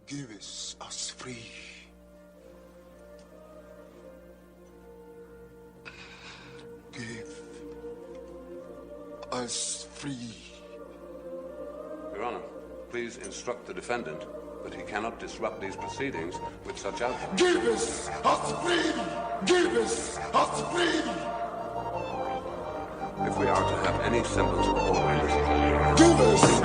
Give us free. Give us free. Your Honor, please instruct the defendant that he cannot disrupt these proceedings with such outbursts. Give us free. Give us free. If we are to have any semblance of order in this country, Give us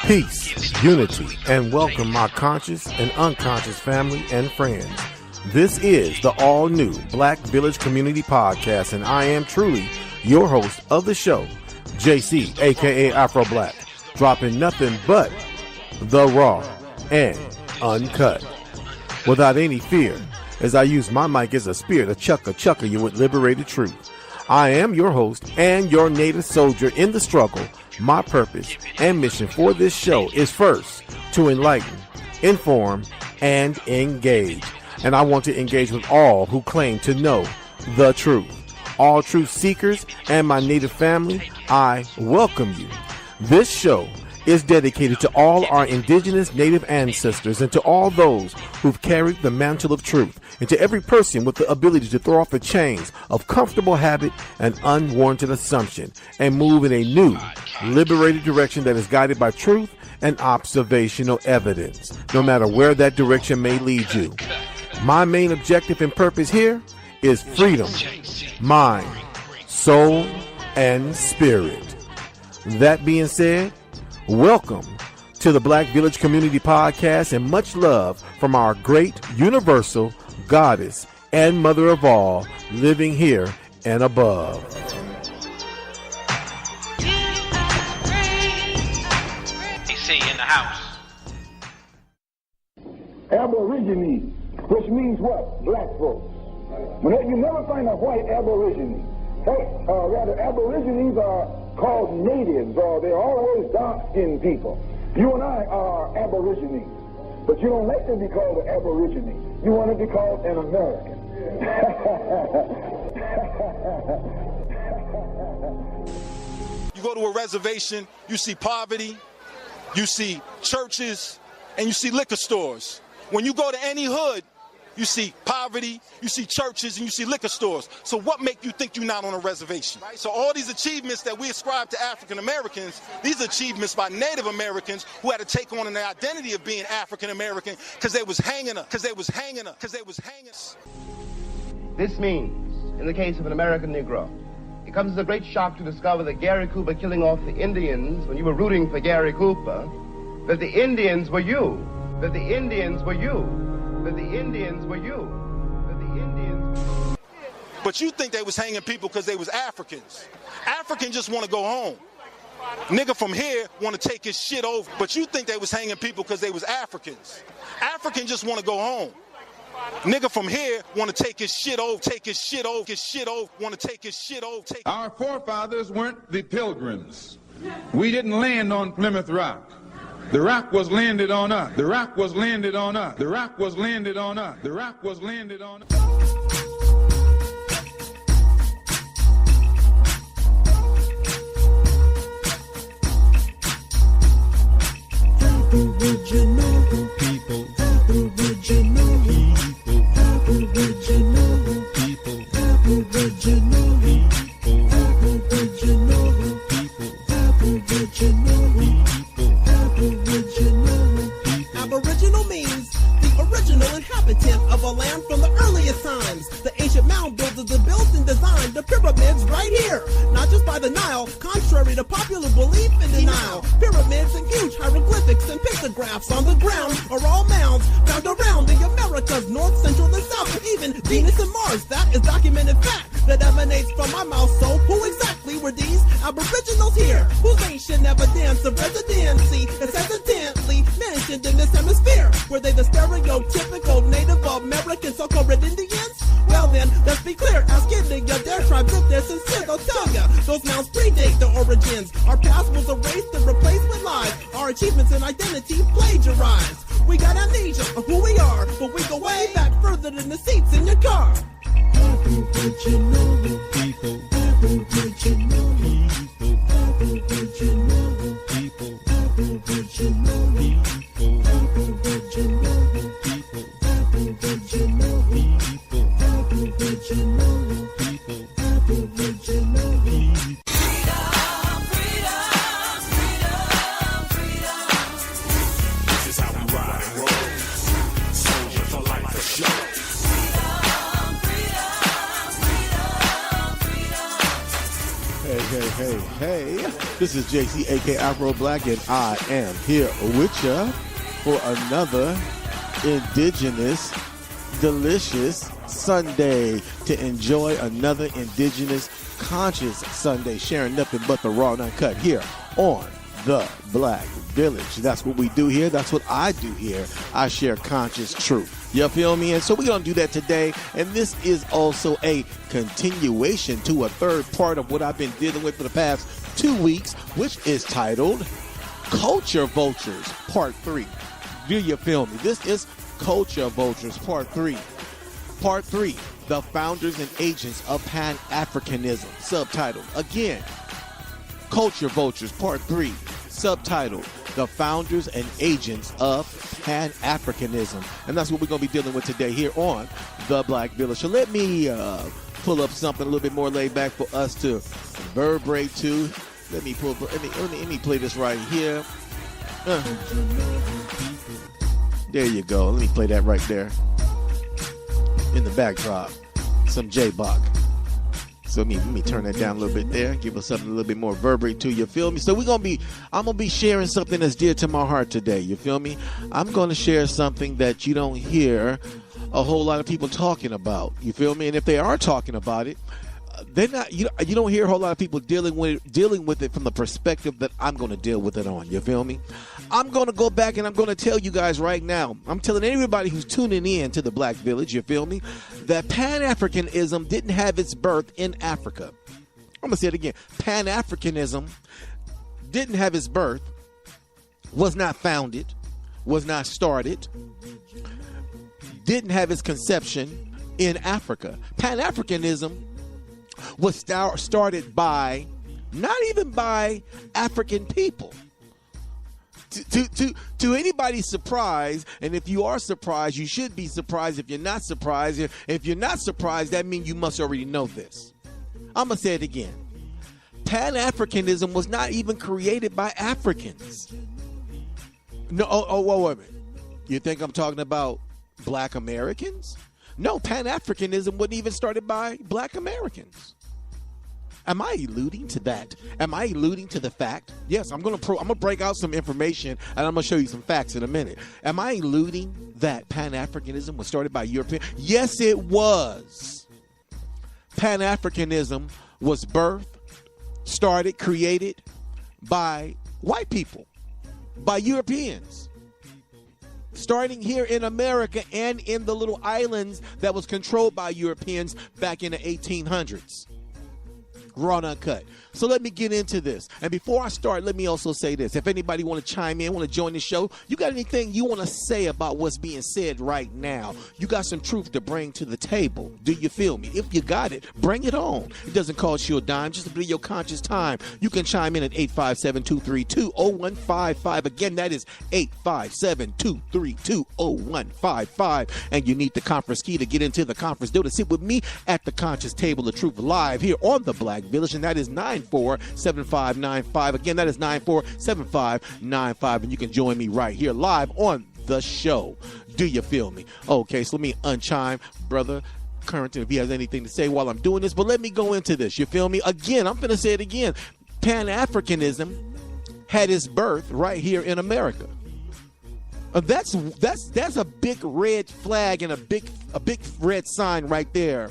peace, unity, and welcome my conscious and unconscious family and friends. This is the all-new BlackVillage Community Podcast, and I am truly your host of the show, JC, aka Afro Black, dropping nothing but the raw and uncut, without any fear, as I use my mic as a spear to chucker you with liberated truth. I am your host and your native soldier in the struggle. My purpose and mission for this show is first to enlighten, inform, and engage. And I want to engage with all who claim to know the truth. All truth seekers and my native family, I welcome you. This show is dedicated to all our indigenous native ancestors and to all those who've carried the mantle of truth, and to every person with the ability to throw off the chains of comfortable habit and unwarranted assumption and move in a new, liberated direction that is guided by truth and observational evidence, no matter where that direction may lead you. My main objective and purpose here is freedom, mind, soul, and spirit. That being said, welcome to the BlackVillage Community Podcast, and much love from our great universal goddess and mother of all, living here and above. AC in the house. Aborigines, which means what? Black folks. You never find a white Aborigine. Rather, Aborigines are called natives, or they're always dark-skinned people. You and I are Aborigines, but you don't like to be called an Aborigine. You want to be called an American. You go to a reservation, you see poverty, you see churches, and you see liquor stores. When you go to any hood, you see poverty, you see churches, and you see liquor stores. So what make you think you're not on a reservation? Right? So all these achievements that we ascribe to African Americans, these achievements by Native Americans who had to take on the identity of being African American because they was hanging us, This means, in the case of an American Negro, it comes as a great shock to discover that Gary Cooper killing off the Indians when you were rooting for Gary Cooper, that the Indians were you, that the Indians were you. That the Indians were you. That the Indians were you. But you think they was hanging people because they was Africans. Africans just want to go home. Nigga from here want to take his shit over. But you think they was hanging people because they was Africans. Africans just want to go home. Nigga from here want to take his shit over, want to take his shit over. Our forefathers weren't the Pilgrims. We didn't land on Plymouth Rock. The rock was landed on us. The rock was landed on us. The rock was landed on us. The rock was landed on us. Aboriginal people. Aboriginal people. Aboriginal people. Aboriginal people. Aboriginal people. Aboriginal people. Aboriginal means the original inhabitant of a land from the earliest times. The ancient mound builders that built and designed the pyramids right here, not just by the Nile, contrary to popular belief and denial. Pyramids and huge hieroglyphics and pictographs on the ground are all mounds found around the Americas, North, Central, and South. even Venus and Mars. That is documented fact that emanates from my mouth. So who exactly were these Aboriginals here, whose ancient evidence of residency is hesitantly mentioned in this hemisphere? Were they the stereotypical Native American so-called Red Indians? Well then, let's be clear, ask India, their tribes if they're sincere, they'll tell ya those nouns predate the origins. Our past was erased and replaced with lies. Our achievements and identity plagiarized. We got amnesia of who we are, but we go way back further than the seats in your car. Aboriginal people, Aboriginal people, Aboriginal people, Aboriginal people, Aboriginal people, Aboriginal people, Aboriginal people, Aboriginal people. Hey, this is JC, aka Afro Black, and I am here with ya for another indigenous, delicious Sunday, to enjoy another indigenous conscious Sunday, sharing nothing but the raw and uncut here on the Black Village. That's what we do here. That's what I do here. I share conscious truth. You feel me? And so we're going to do that today. And this is also a continuation to a third part of what I've been dealing with for the past 2 weeks, which is titled Culture Vultures Part 3. Do you feel me? This is Culture Vultures Part 3. Part 3, the founders and agents of Pan-Africanism. Subtitled, again, Culture Vultures Part 3. Subtitled, the founders and agents of Pan-Africanism. And that's what we're going to be dealing with today here on the Black Village. So let me pull up something a little bit more laid back for us to reverberate to. Let me play this right here. There you go. Let me play that right there. In the backdrop, some J-Bach. So let me turn that down a little bit there. Give us something a little bit more reverberate to, you feel me? So I'm gonna be sharing something that's dear to my heart today, you feel me? I'm gonna share something that you don't hear a whole lot of people talking about, you feel me? And if they are talking about it, they're not. You don't hear a whole lot of people dealing with it from the perspective that I'm going to deal with it on. You feel me? I'm going to go back and I'm going to tell you guys right now. I'm telling everybody who's tuning in to the Black Village. You feel me? That Pan-Africanism didn't have its birth in Africa. I'm going to say it again. Pan-Africanism didn't have its birth. Was not founded. Was not started. Didn't have its conception in Africa. Pan-Africanism was started by, not even by African people. To anybody's surprise, and if you are surprised, you should be surprised. If you're not surprised, if you're not surprised, that means you must already know this. I'm going to say it again. Pan-Africanism was not even created by Africans. No, wait a minute. You think I'm talking about Black Americans? No, Pan-Africanism wasn't even started by Black Americans. Am I alluding to that? Am I alluding to the fact? Yes, I'm gonna break out some information and I'm gonna show you some facts in a minute. Am I alluding that Pan-Africanism was started by Europeans? Yes, it was. Pan-Africanism was birthed, started, created by white people, by Europeans. Starting here in America and in the little islands that was controlled by Europeans back in the 1800s. Raw and uncut. So let me get into this. And before I start, let me also say this. If anybody want to chime in, want to join the show, you got anything you want to say about what's being said right now? You got some truth to bring to the table. Do you feel me? If you got it, bring it on. It doesn't cost you a dime, just to be your conscious time. You can chime in at 857-232-0155. Again, that is 857-232-0155. And you need the conference key to get into the conference deal to sit with me at the Conscious Table of Truth live here on the Black Village, and that is 947595. Again, that is 947595, and you can join me right here live on the show. Do you feel me? Okay, so let me unchime Brother Currington if he has anything to say while I'm doing this, but let me go into this. You feel me? Again, I'm going to say it again. Pan-Africanism had its birth right here in America. That's a big red flag and a big red sign right there.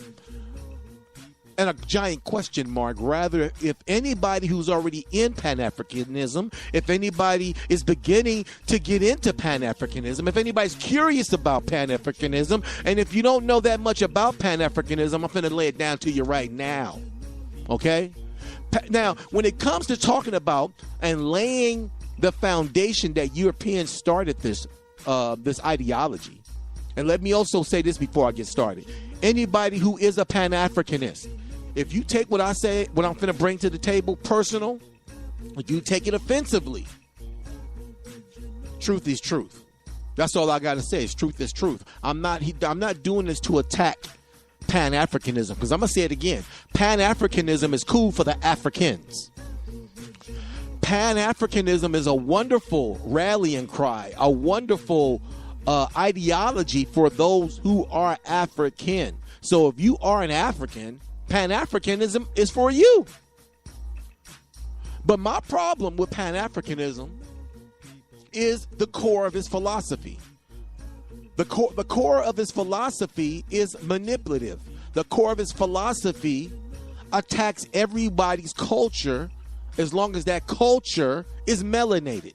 And a giant question mark. Rather, if anybody who's already in Pan-Africanism, if anybody is beginning to get into Pan-Africanism, if anybody's curious about Pan-Africanism, and if you don't know that much about Pan-Africanism, I'm going to lay it down to you right now. Okay? Now, when it comes to talking about and laying the foundation that Europeans started this ideology, and let me also say this before I get started. Anybody who is a Pan-Africanist, if you take what I say, what I'm going to bring to the table personal, you take it offensively. Truth is truth. That's all I got to say is truth is truth. I'm not doing this to attack Pan-Africanism, because I'm going to say it again. Pan-Africanism is cool for the Africans. Pan-Africanism is a wonderful rallying cry, a wonderful ideology for those who are African. So if you are an African, Pan-Africanism is for you. But my problem with Pan-Africanism is the core of his philosophy. The core of his philosophy is manipulative. The core of his philosophy attacks everybody's culture as long as that culture is melanated.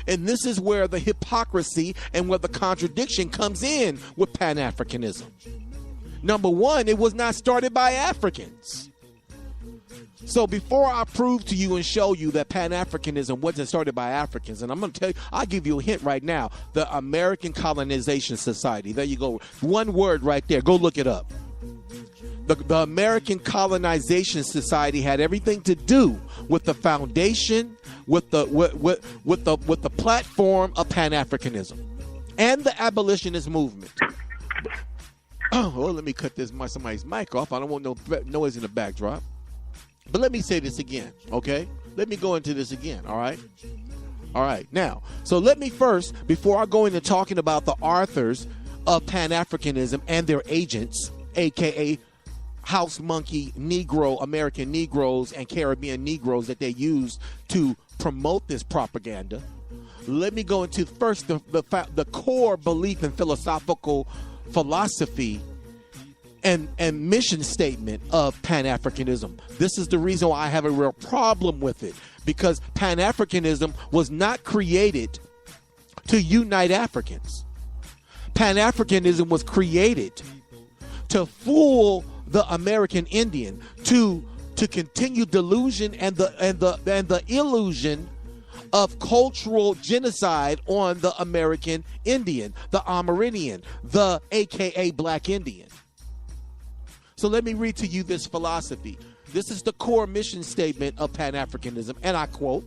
And this is where the hypocrisy and where the contradiction comes in with Pan-Africanism. Number one, it was not started by Africans. So before I prove to you and show you that Pan-Africanism wasn't started by Africans, and I'm going to tell you, I'll give you a hint right now, the American Colonization Society. There you go. One word right there. Go look it up. The American Colonization Society had everything to do with the foundation, with the platform of Pan-Africanism and the abolitionist movement. Well, let me cut somebody's mic off. I don't want no noise in the backdrop. But let me say this again, okay? Let me go into this again, all right? All right. Now, so let me first, before I go into talking about the authors of Pan-Africanism and their agents, a.k.a. house monkey Negro, American Negroes and Caribbean Negroes that they use to promote this propaganda. Let me go into first the core belief and philosophical philosophy and mission statement of Pan-Africanism. This is the reason why I have a real problem with it, because Pan-Africanism was not created to unite Africans. Pan-Africanism was created to fool the American Indian, to continue delusion and the illusion of cultural genocide on the American Indian, the Amerindian, the AKA Black Indian. So let me read to you this philosophy. This is the core mission statement of Pan-Africanism, and I quote,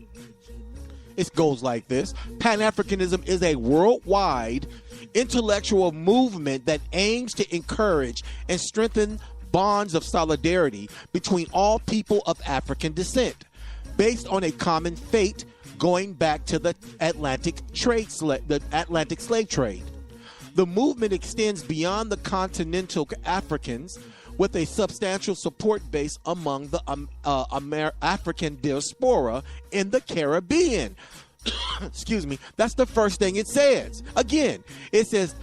it goes like this: Pan-Africanism is a worldwide intellectual movement that aims to encourage and strengthen bonds of solidarity between all people of African descent, based on a common fate going back to the Atlantic slave trade. The movement extends beyond the continental Africans, with a substantial support base among the African diaspora in the Caribbean. Excuse me. That's the first thing it says. Again, it says,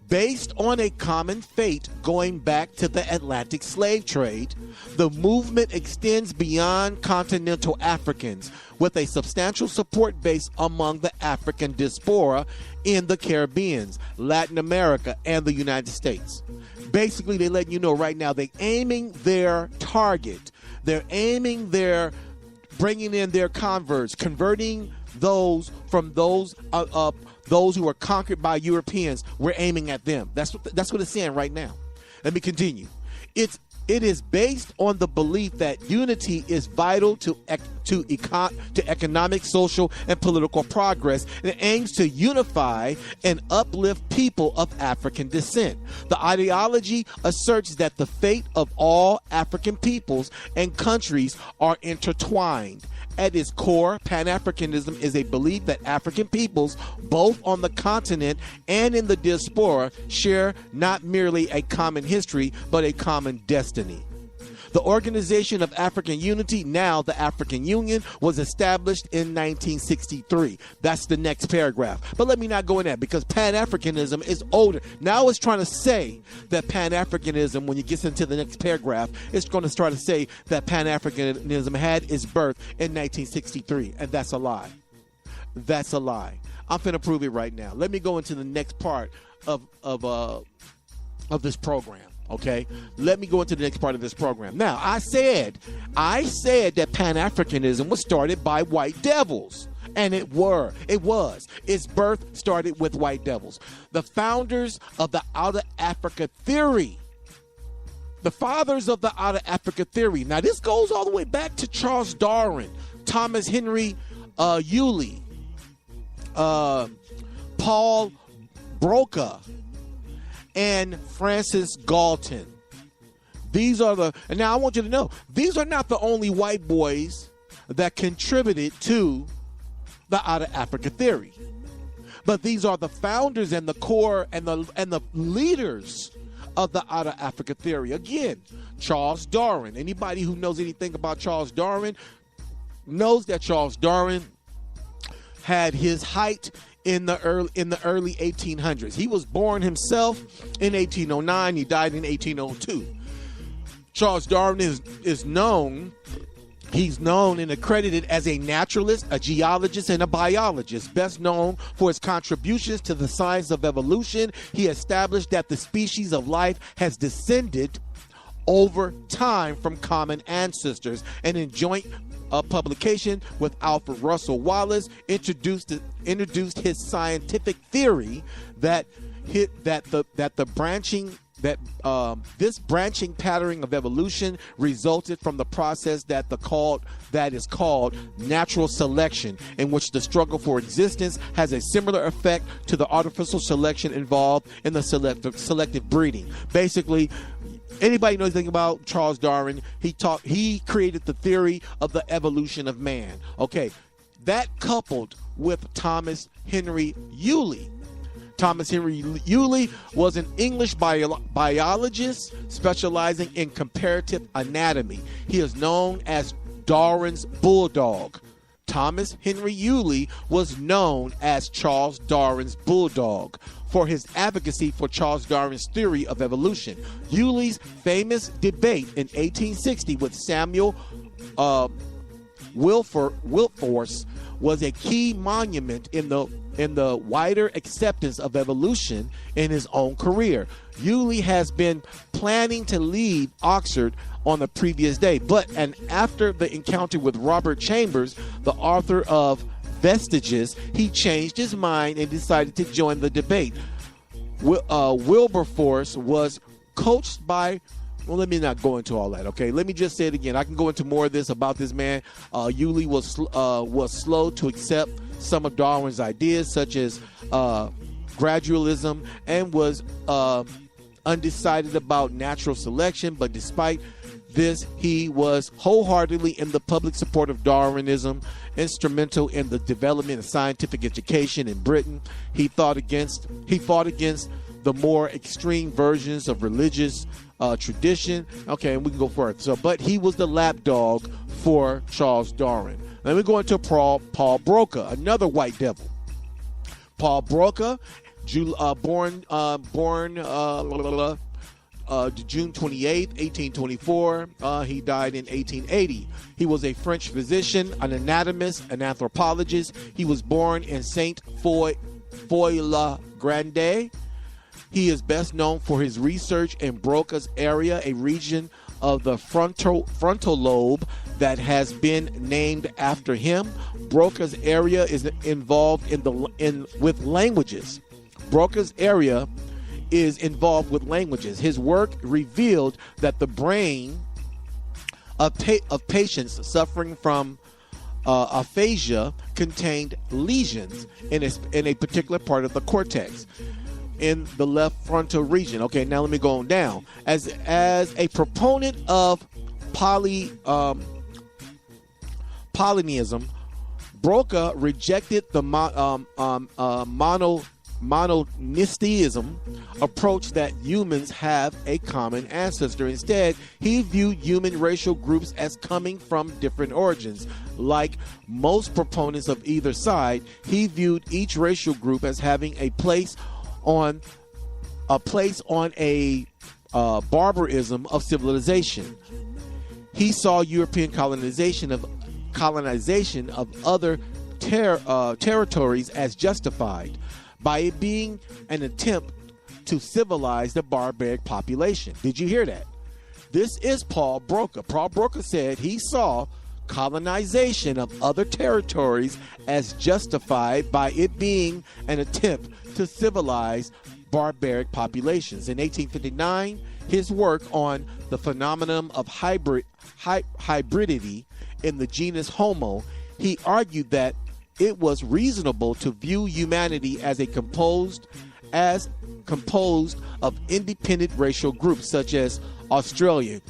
based on a common fate going back to the Atlantic slave trade, the movement extends beyond continental Africans, with a substantial support base among the African diaspora in the Caribbean, Latin America, and the United States. Basically, they're letting you know right now they're aiming their target. They're aiming their, bringing in their converts, converting those from those who were conquered by Europeans. We're aiming at them. That's what it's saying right now. Let me continue. It is based on the belief that unity is vital to economic, social, and political progress, and it aims to unify and uplift people of African descent. The ideology asserts that the fate of all African peoples and countries are intertwined. At its core, Pan-Africanism is a belief that African peoples, both on the continent and in the diaspora, share not merely a common history, but a common destiny. The Organization of African Unity, now the African Union, was established in 1963. That's the next paragraph. But let me not go in that because Pan-Africanism is older. Now it's trying to say that Pan-Africanism, when you get into the next paragraph, it's going to start to say that Pan-Africanism had its birth in 1963. And that's a lie. That's a lie. I'm finna prove it right now. Let me go into the next part of this program. Okay, let me go into the next part of this program. Now, I said that Pan-Africanism was started by white devils, and it was. Its birth started with white devils. The founders of the Outer Africa theory. The fathers of the Outer Africa theory. Now, this goes all the way back to Charles Darwin, Thomas Henry Yulee, Paul Brotha, and Francis Galton. And now I want you to know, these are not the only white boys that contributed to the Outer Africa theory. But these are the founders and the core and the leaders of the Outer Africa theory. Again, Charles Darwin. Anybody who knows anything about Charles Darwin knows that Charles Darwin had his height in the early 1800s. He was born himself in 1809. He died in 1802. Charles Darwin is known. He's known and accredited as a naturalist, a geologist, and a biologist. Best known for his contributions to the science of evolution, he established that the species of life has descended over time from common ancestors, and in joint publication with Alfred Russel Wallace introduced his scientific theory that this branching pattern of evolution resulted from the process that is called natural selection, in which the struggle for existence has a similar effect to the artificial selection involved in the selective breeding. Basically, anybody know anything about Charles Darwin? He created the theory of the evolution of man. Okay, that coupled with Thomas Henry Yulee. Thomas Henry Yulee was an English biologist specializing in comparative anatomy. He is known as Darwin's bulldog. Thomas Henry Yulee was known as Charles Darwin's bulldog for his advocacy for Charles Darwin's theory of evolution. Yulee's famous debate in 1860 with Samuel Wilberforce was a key monument in the wider acceptance of evolution in his own career. Yulee has been planning to leave Oxford on the previous day, and after the encounter with Robert Chambers, the author of Vestiges, he changed his mind and decided to join the debate. Wilberforce was coached by, well, let me not go into all that, okay? Let me just say it again. I can go into more of this about this man. Yulee was slow to accept some of Darwin's ideas, such as gradualism, and was undecided about natural selection, but despite this, he was wholeheartedly in the public support of Darwinism, instrumental in the development of scientific education in Britain. He fought against the more extreme versions of religious tradition. Okay, and we can go further. but he was the lapdog for Charles Darwin. Let me go into Paul Brotha, another white devil. Paul Brotha, born June 28, 1824. He died in 1880. He was a French physician, an anatomist, an anthropologist. He was born in Saint Foy-la-Grande. He is best known for his research in Broca's area, a region of the frontal lobe that has been named after him. Broca's area is involved with languages. Broca's area is involved with languages. His work revealed that the brain of patients suffering from aphasia contained lesions in a particular part of the cortex in the left frontal region. Okay, now let me go on down. As a proponent of Polyneism, Brotha rejected the monotheism approach that humans have a common ancestor. Instead, he viewed human racial groups as coming from different origins. Like most proponents of either side, he viewed each racial group as having a place on a barbarism of civilization. He saw European colonization of other territories as justified by it being an attempt to civilize the barbaric population. Did you hear that? This is Paul Brotha. Paul Brotha said he saw colonization of other territories as justified by it being an attempt to civilize barbaric populations. In 1859, his work on the phenomenon of hybridity in the genus Homo, he argued that it was reasonable to view humanity as composed of independent racial groups such as Australian,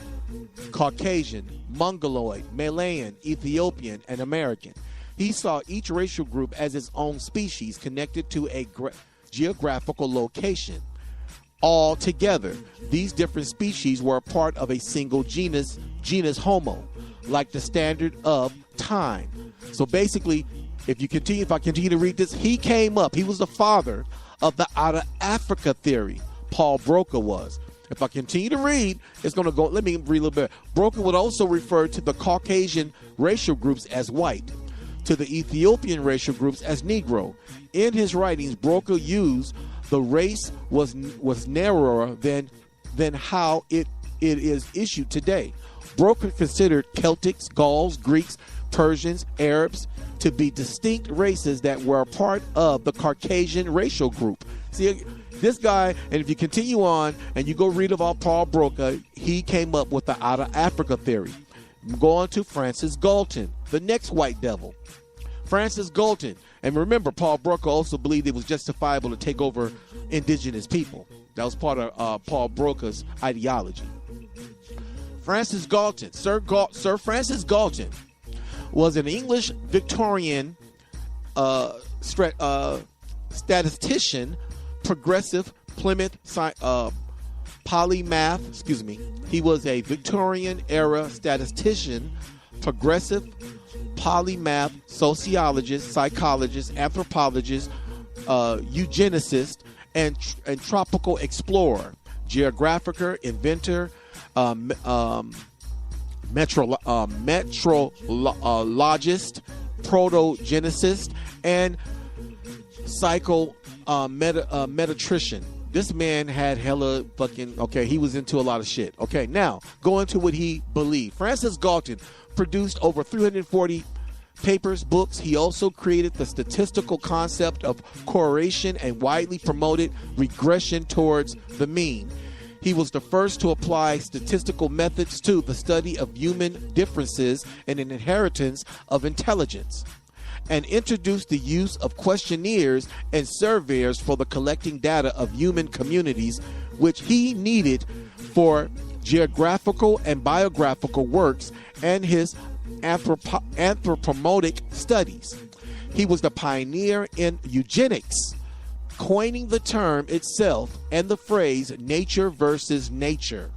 Caucasian, Mongoloid, Malayan, Ethiopian, and American. He saw each racial group as its own species connected to a geographical location. Altogether, these different species were a part of a single genus Homo, like the standard of time. So basically, if I continue to read this, he was the father of the out of Africa theory. Paul Brotha was. If I continue to read, it's going to go, let me read a little bit. Brotha would also refer to the Caucasian racial groups as white, to the Ethiopian racial groups as Negro. In his writings, Brotha used the race was narrower than how it is issued today. Brotha considered Celtics, Gauls, Greeks, Persians, Arabs to be distinct races that were a part of the Caucasian racial group. See, this guy, and if you continue on and you go read about Paul Brotha, he came up with the out of Africa theory. Go on to Francis Galton, the next white devil. Francis Galton. And remember, Paul Brotha also believed it was justifiable to take over indigenous people. That was part of Paul Brotha's ideology. Francis Galton, Sir Francis Galton, was an English Victorian statistician, progressive Plymouth polymath. He was a Victorian era statistician, progressive polymath, sociologist, psychologist, anthropologist, eugenicist, and tropical explorer, geographer, inventor, metrologist, protogenicist, and metatrician. This man had hella he was into a lot of shit. Okay, now, go into what he believed. Francis Galton produced over 340 papers, books. He also created the statistical concept of correlation and widely promoted regression towards the mean. He was the first to apply statistical methods to the study of human differences and an inheritance of intelligence, and introduced the use of questionnaires and surveys for the collecting data of human communities, which he needed for geographical and biographical works and his anthropomorphic studies. He was the pioneer in eugenics, coining the term itself and the phrase nature versus nature.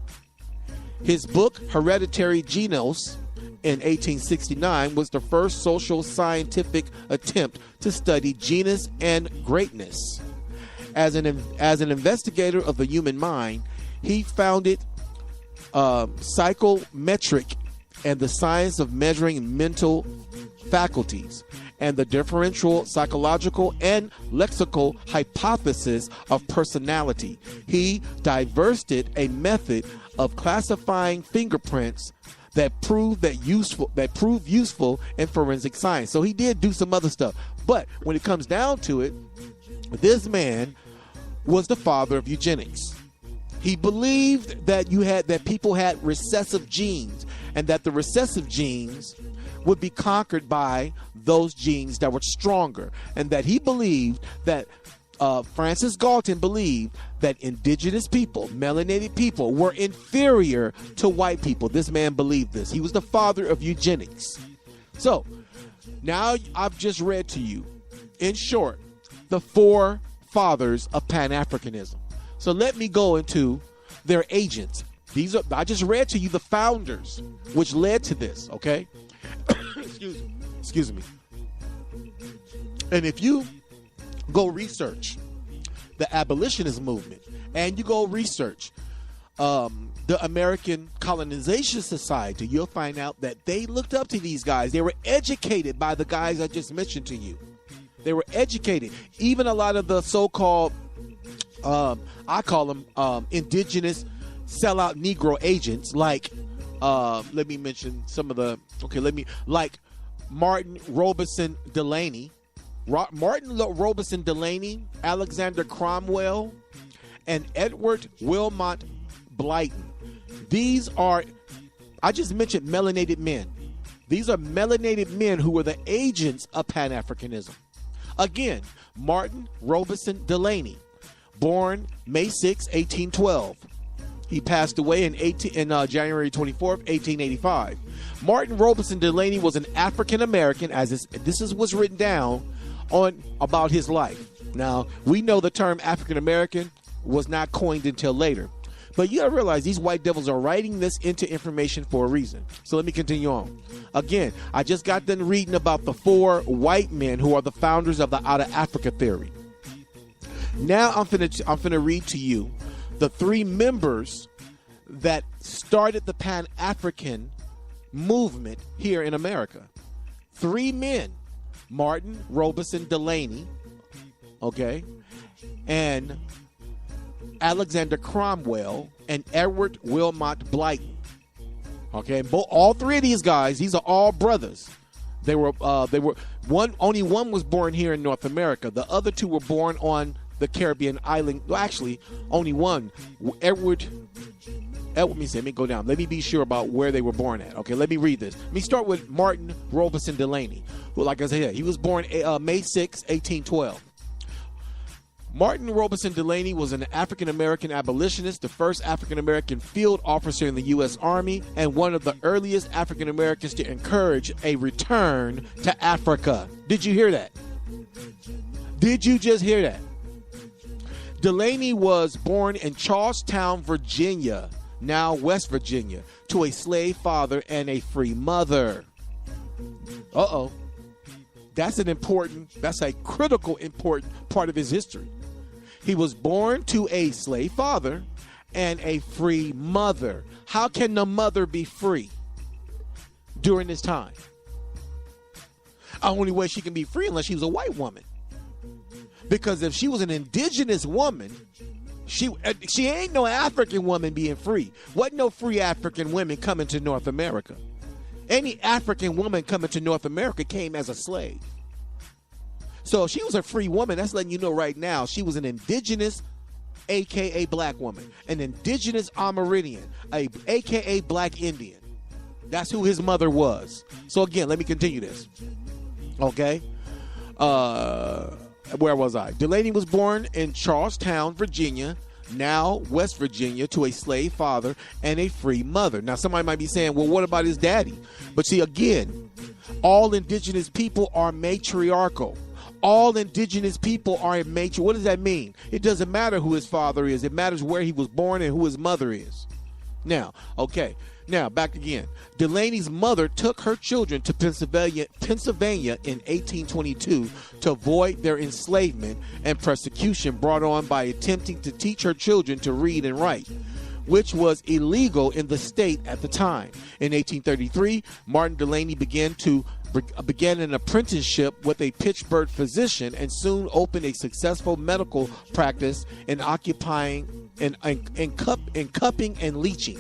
His book, Hereditary Genos, in 1869, was the first social scientific attempt to study genus and greatness. As an investigator of the human mind, he founded psychometric and the science of measuring mental faculties, and the differential psychological and lexical hypothesis of personality. He diversified a method of classifying fingerprints that proved useful in forensic science. So he did do some other stuff. But when it comes down to it, this man was the father of eugenics. He believed that people had recessive genes, and that the recessive genes would be conquered by those genes that were stronger, and that he believed that Francis Galton believed that indigenous people, melanated people, were inferior to white people. This man believed this. He was the father of eugenics. So now I've just read to you, in short, the four fathers of Pan-Africanism. So let me go into their agents. I just read to you the founders, which led to this, okay? Excuse me. And if you go research the abolitionist movement and you go research the American Colonization Society, you'll find out that they looked up to these guys. They were educated by the guys I just mentioned to you. They were educated. Even a lot of the so-called, I call them indigenous sellout Negro agents, like, let me mention some of the, like Martin Robeson Delaney, Alexander Cromwell, and Edward Wilmot Blyton. These are, I just mentioned melanated men. These are melanated men who were the agents of Pan-Africanism. Again, Martin Robeson Delaney, born May 6, 1812. He passed away in January 24th, 1885. Martin Robeson Delaney was an African American, as this is what's written down on about his life. Now, we know the term African American was not coined until later. But you gotta realize these white devils are writing this into information for a reason. So let me continue on. Again, I just got done reading about the 4 white men who are the founders of the Out of Africa theory. Now I'm finna read to you the 3 members that started the Pan-African movement here in America. 3 men: Martin Robeson Delaney, okay, and Alexander Cromwell, and Edward Wilmot Blyton. Okay, all 3 of these guys, these are all brothers. They were only one was born here in North America. The other 2 were born on the Caribbean island. Well, actually, only one. Let me go down. Let me be sure about where they were born at. Okay, let me read this. Let me start with Martin Robeson Delaney, who, like I said, he was born May 6, 1812. Martin Robeson Delaney was an African-American abolitionist, the first African-American field officer in the U.S. Army, and one of the earliest African-Americans to encourage a return to Africa. Did you hear that? Did you just hear that? Delaney was born in Charlestown, Virginia, now West Virginia, to a slave father and a free mother. Uh-oh. That's a critical important part of his history. He was born to a slave father and a free mother. How can the mother be free during this time? The only way she can be free unless she was a white woman. Because if she was an indigenous woman, she ain't no African woman being free. Wasn't no free African women coming to North America. Any African woman coming to North America came as a slave. So if she was a free woman, that's letting you know right now she was an indigenous, a.k.a. black woman. An indigenous Amerindian, a.k.a. black Indian. That's who his mother was. So again, let me continue this. Okay? Where was I? Delaney was born in Charlestown, Virginia, now West Virginia, to a slave father and a free mother. Now, somebody might be saying, well, what about his daddy? But see, again, all indigenous people are matriarchal. All indigenous people are matriarchal. What does that mean? It doesn't matter who his father is. It matters where he was born and who his mother is. Now, okay. Now, back again. Delaney's mother took her children to Pennsylvania in 1822 to avoid their enslavement and persecution brought on by attempting to teach her children to read and write, which was illegal in the state at the time. In 1833, Martin Delaney began an apprenticeship with a Pittsburgh physician and soon opened a successful medical practice in cupping and leeching.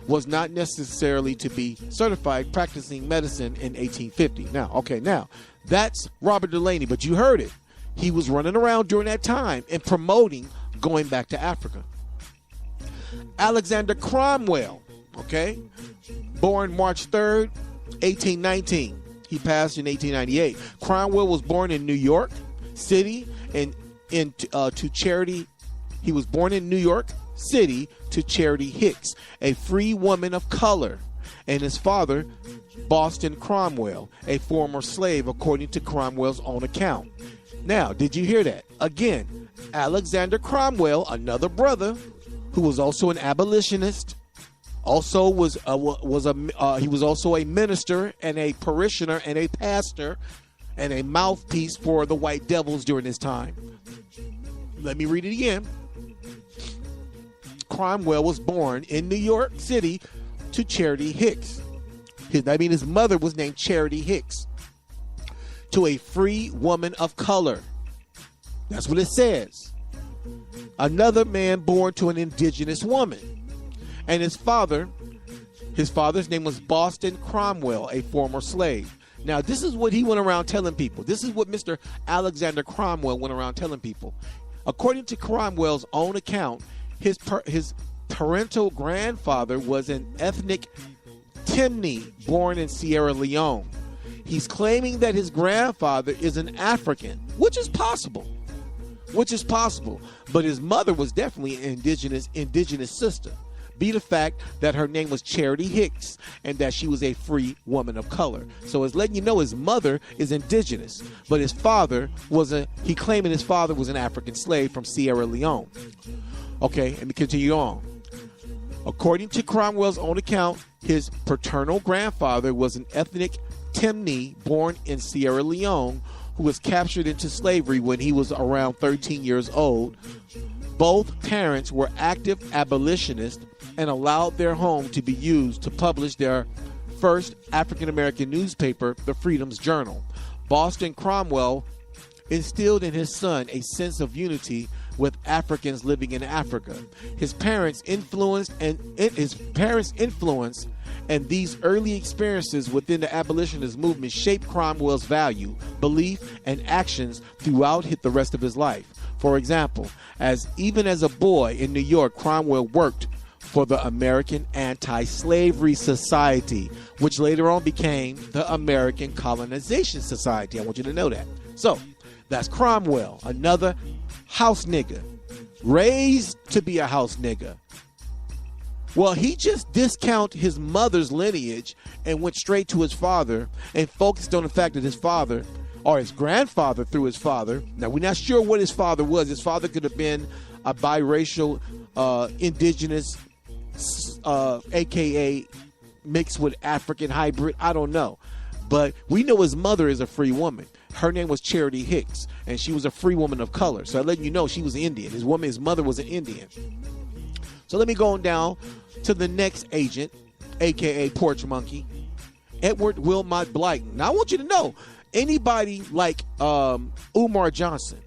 Was not necessarily to be certified practicing medicine in 1850. Now, that's Robert Delaney, but you heard it. He was running around during that time and promoting going back to Africa. Alexander Cromwell, okay, born March 3rd, 1819. He passed in 1898. Cromwell was born in New York City to Charity. He was born in New York City to Charity Hicks, a free woman of color, and his father, Boston Cromwell, a former slave, according to Cromwell's own account. Now, did you hear that? Again, Alexander Cromwell, another brother, who was also an abolitionist, also he was also a minister and a parishioner and a pastor and a mouthpiece for the white devils during this time. Let me read it again. Cromwell was born in New York City to Charity Hicks. His mother was named Charity Hicks. To a free woman of color. That's what it says. Another man born to an indigenous woman. And his father's name was Boston Cromwell, a former slave. Now, this is what he went around telling people. This is what Mr. Alexander Cromwell went around telling people. According to Cromwell's own account, his parental grandfather was an ethnic Timni born in Sierra Leone. He's claiming that his grandfather is an African, which is possible. But his mother was definitely an indigenous sister. Be the fact that her name was Charity Hicks and that she was a free woman of color. So it's letting you know his mother is indigenous, but his father he claiming his father was an African slave from Sierra Leone. Okay, let me continue on. According to Cromwell's own account, his paternal grandfather was an ethnic Timni born in Sierra Leone who was captured into slavery when he was around 13 years old. Both parents were active abolitionists and allowed their home to be used to publish their first African-American newspaper, the Freedom's Journal. Boston Cromwell instilled in his son a sense of unity with Africans living in Africa. His parents' influence and these early experiences within the abolitionist movement shaped Cromwell's value, belief, and actions throughout the rest of his life. For example, even as a boy in New York, Cromwell worked for the American Anti-Slavery Society, which later on became the American Colonization Society. I want you to know that. So, that's Cromwell, another house nigga, raised to be a house nigga. Well, he just discounted his mother's lineage and went straight to his father and focused on the fact that his father, or his grandfather through his father, now we're not sure what his father was. His father could have been a biracial, indigenous, aka mixed with African hybrid. I don't know. But we know his mother is a free woman. Her name was Charity Hicks, and she was a free woman of color. So I'm letting you know she was Indian. His mother was an Indian. So let me go on down to the next agent, a.k.a. Porch Monkey, Edward Wilmot Blyton. Now, I want you to know, anybody like Umar Johnson,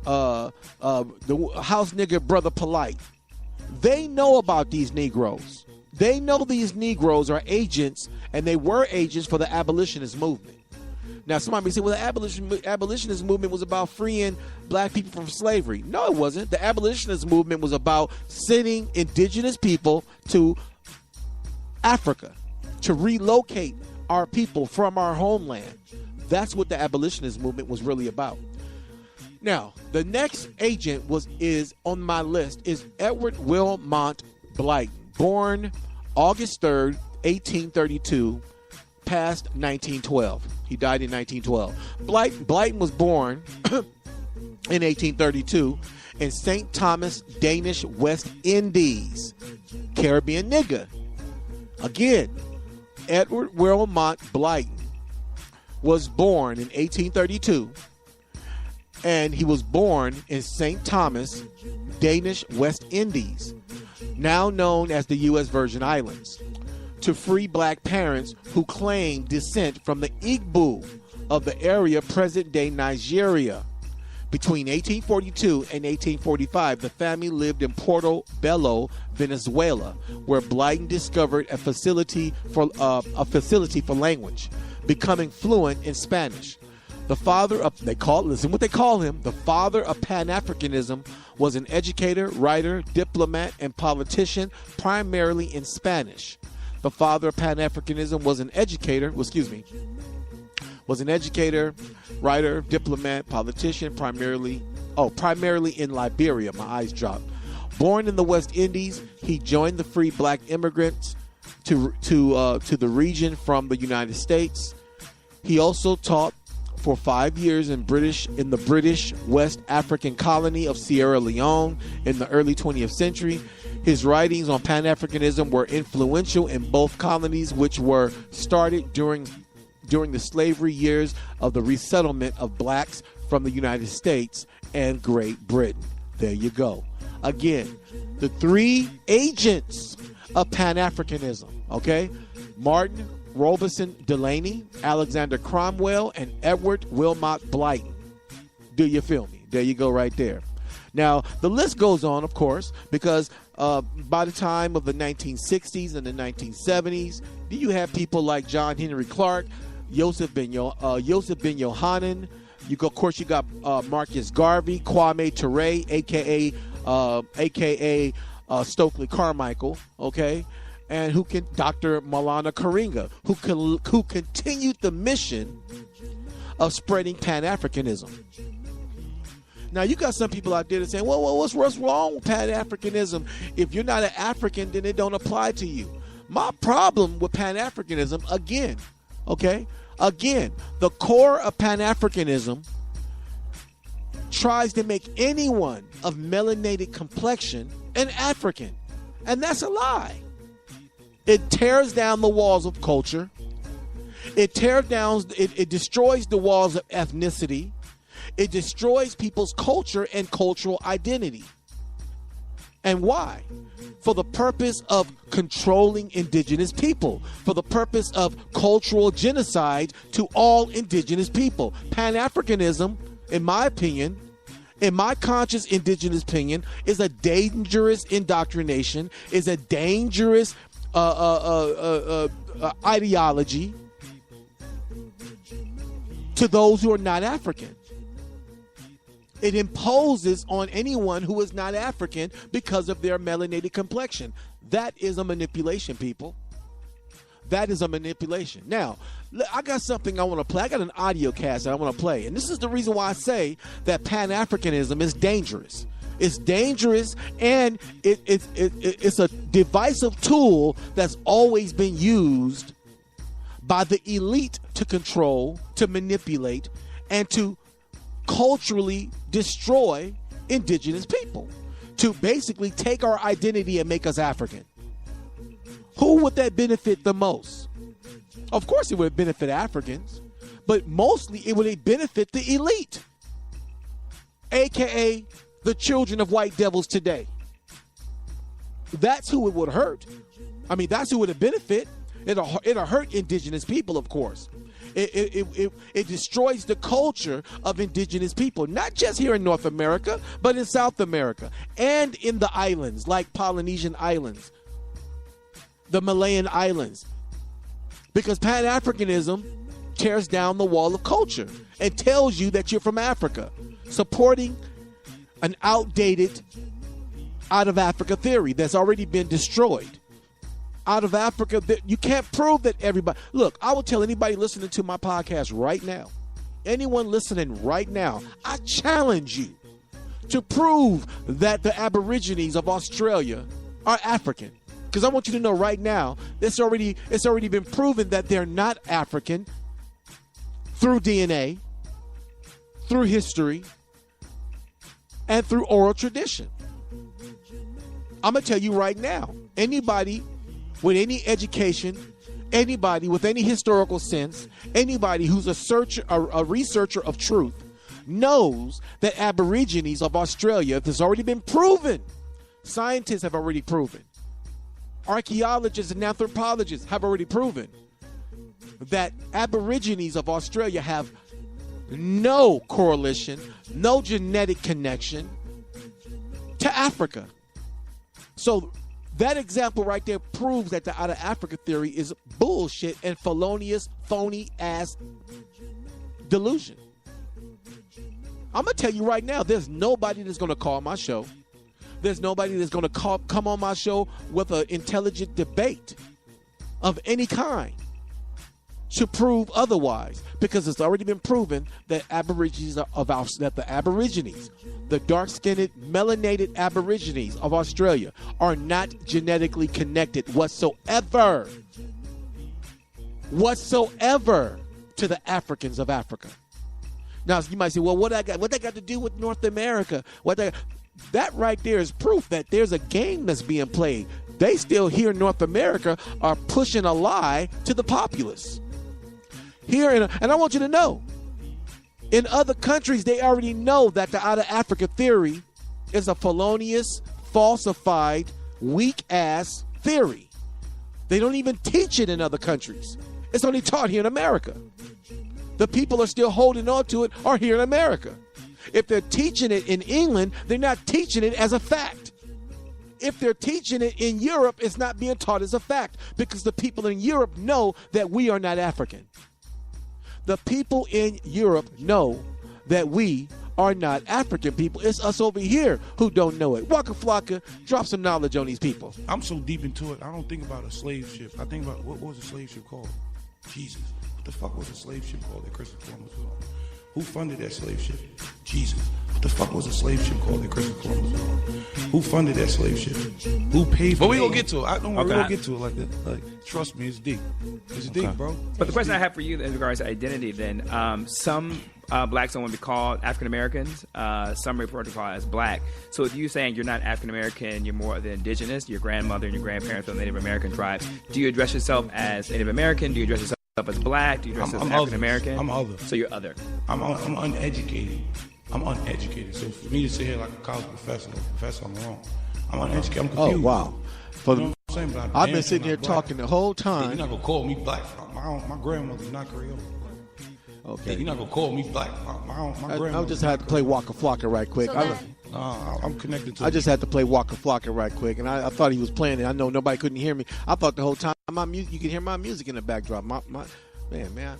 the house nigga Brother Polite, they know about these Negroes. They know these Negroes are agents, and they were agents for the abolitionist movement. Now, somebody may say, well, the abolitionist movement was about freeing black people from slavery. No, it wasn't. The abolitionist movement was about sending indigenous people to Africa to relocate our people from our homeland. That's what the abolitionist movement was really about. Now, the next agent is on my list is Edward Wilmot Blyton, born August 3rd, 1832, passed 1912. He died in 1912. Blyton was born in 1832 in St. Thomas, Danish West Indies. Caribbean nigga. Again, Edward Wilmot Blyton was born in 1832, and he was born in St. Thomas, Danish West Indies, now known as the U.S. Virgin Islands, to free black parents who claimed descent from the Igbo of the area present-day Nigeria. Between 1842 and 1845, the family lived in Porto Bello, Venezuela, where Blyton discovered a facility for language, becoming fluent in Spanish. The father of, listen what they call him, the father of Pan-Africanism, was an educator, writer, diplomat, and politician, primarily in Spanish. The father of Pan-Africanism was an educator, writer, diplomat, politician, primarily in Liberia. My eyes dropped. Born in the West Indies, he joined the free black immigrants to the region from the United States. He also taught for 5 years in the British West African colony of Sierra Leone in the early 20th century. His writings on Pan-Africanism were influential in both colonies, which were started during the slavery years of the resettlement of blacks from the United States and Great Britain. There you go. Again, the three agents of Pan-Africanism, okay? Martin Robeson Delaney, Alexander Cromwell, and Edward Wilmot Blyton. Do you feel me? There you go right there. Now, the list goes on, of course, because by the time of the 1960s and the 1970s, you have people like John Henry Clark, Joseph Ben Yohanan. Of course, you got Marcus Garvey, Kwame Ture, a.k.a. Stokely Carmichael, okay? And Dr. Malana Karinga, who continued the mission of spreading Pan-Africanism. Now, you got some people out there that saying, well, what's wrong with Pan-Africanism? If you're not an African, then it don't apply to you. My problem with Pan-Africanism, again, the core of Pan-Africanism tries to make anyone of melanated complexion an African. And that's a lie. It tears down the walls of culture. It destroys the walls of ethnicity. It destroys people's culture and cultural identity. And why? For the purpose of controlling indigenous people, for the purpose of cultural genocide to all indigenous people. Pan-Africanism, in my opinion, in my conscious indigenous opinion, is a dangerous indoctrination, is a dangerous ideology to those who are not African. It imposes on anyone who is not African because of their melanated complexion. That is a manipulation, people. That is a manipulation. Now, I got something I want to play. I got an audio cast that I want to play. And this is the reason why I say that Pan-Africanism is dangerous. It's dangerous, and it's a divisive tool that's always been used by the elite to control, to manipulate, and to culturally destroy indigenous people, to basically take our identity and make us African. Who would that benefit the most? Of course it would benefit Africans, but mostly it would benefit the elite, aka the children of white devils today. That's who it would hurt. I mean, that's who it would benefit. It'll hurt indigenous people, of course. It destroys the culture of indigenous people, not just here in North America, but in South America and in the islands, like Polynesian islands, the Malayan islands. Because Pan-Africanism tears down the wall of culture and tells you that you're from Africa, supporting an outdated out of Africa theory that's already been destroyed. Out of Africa, you can't prove that everybody. Look, I will tell anybody listening to my podcast right now, anyone listening right now, I challenge you to prove that the Aborigines of Australia are African. Because I want you to know right now, it's already been proven that they're not African through DNA, through history, and through oral tradition. I'm going to tell you right now, anybody with any education, anybody with any historical sense, anybody who's a researcher of truth knows that Aborigines of Australia, if it's already been proven, scientists have already proven, archaeologists and anthropologists have already proven that Aborigines of Australia have no correlation, no genetic connection to Africa. So that example right there proves that the out of Africa theory is bullshit and felonious, phony ass delusion. I'm going to tell you right now, there's nobody that's going to call my show. There's nobody that's going to come on my show with an intelligent debate of any kind to prove otherwise, because it's already been proven that the Aborigines, the dark-skinned, melanated Aborigines of Australia, are not genetically connected whatsoever to the Africans of Africa. Now, you might say, well, what that got to do with North America? That right there is proof that there's a game that's being played. They still here in North America are pushing a lie to the populace. And I want you to know, in other countries, they already know that the out of Africa theory is a felonious, falsified, weak-ass theory. They don't even teach it in other countries. It's only taught here in America. The people are still holding on to it are here in America. If they're teaching it in England, they're not teaching it as a fact. If they're teaching it in Europe, it's not being taught as a fact because the people in Europe know that we are not African. The people in Europe know that we are not African people. It's us over here who don't know it. Waka Flocka, drop some knowledge on these people. I'm so deep into it, I don't think about a slave ship. I think about what was a slave ship called? Jesus. What the fuck was a slave ship called that Christopher Columbus was on? Who funded that slave ship? Jesus. What the fuck was a slave ship called that Christopher Columbus was on? Who funded that slave ship? Who paid for it? But we gonna get to it. I don't worry, we're gonna get to it like that. Like, trust me, it's deep. It's deep, bro. But the question I have for you in regards to identity then, some blacks don't want to be called African Americans. Some refer to call as black. So if you're saying you're not African American, you're more of the indigenous, your grandmother and your grandparents are Native American tribes, do you address yourself as Native American? Do you address yourself as black? Do you address yourself as African American? I'm other. So you're other. I'm uneducated. I'm uneducated. So for me to sit here like a college professor, I'm wrong. I'm uneducated. I'm confused. Oh, wow. You know what I'm saying? But I've been sitting here talking the whole time. You're not going to call me black. My grandmother's not Creole. Okay. You're not going to call me black. My grandmother. I just had to play Waka Flocka right quick. I'm connected to I just had to play Waka Flocka right quick, and I thought he was playing it. I know nobody couldn't hear me. I thought the whole time you could hear my music in the backdrop. Man.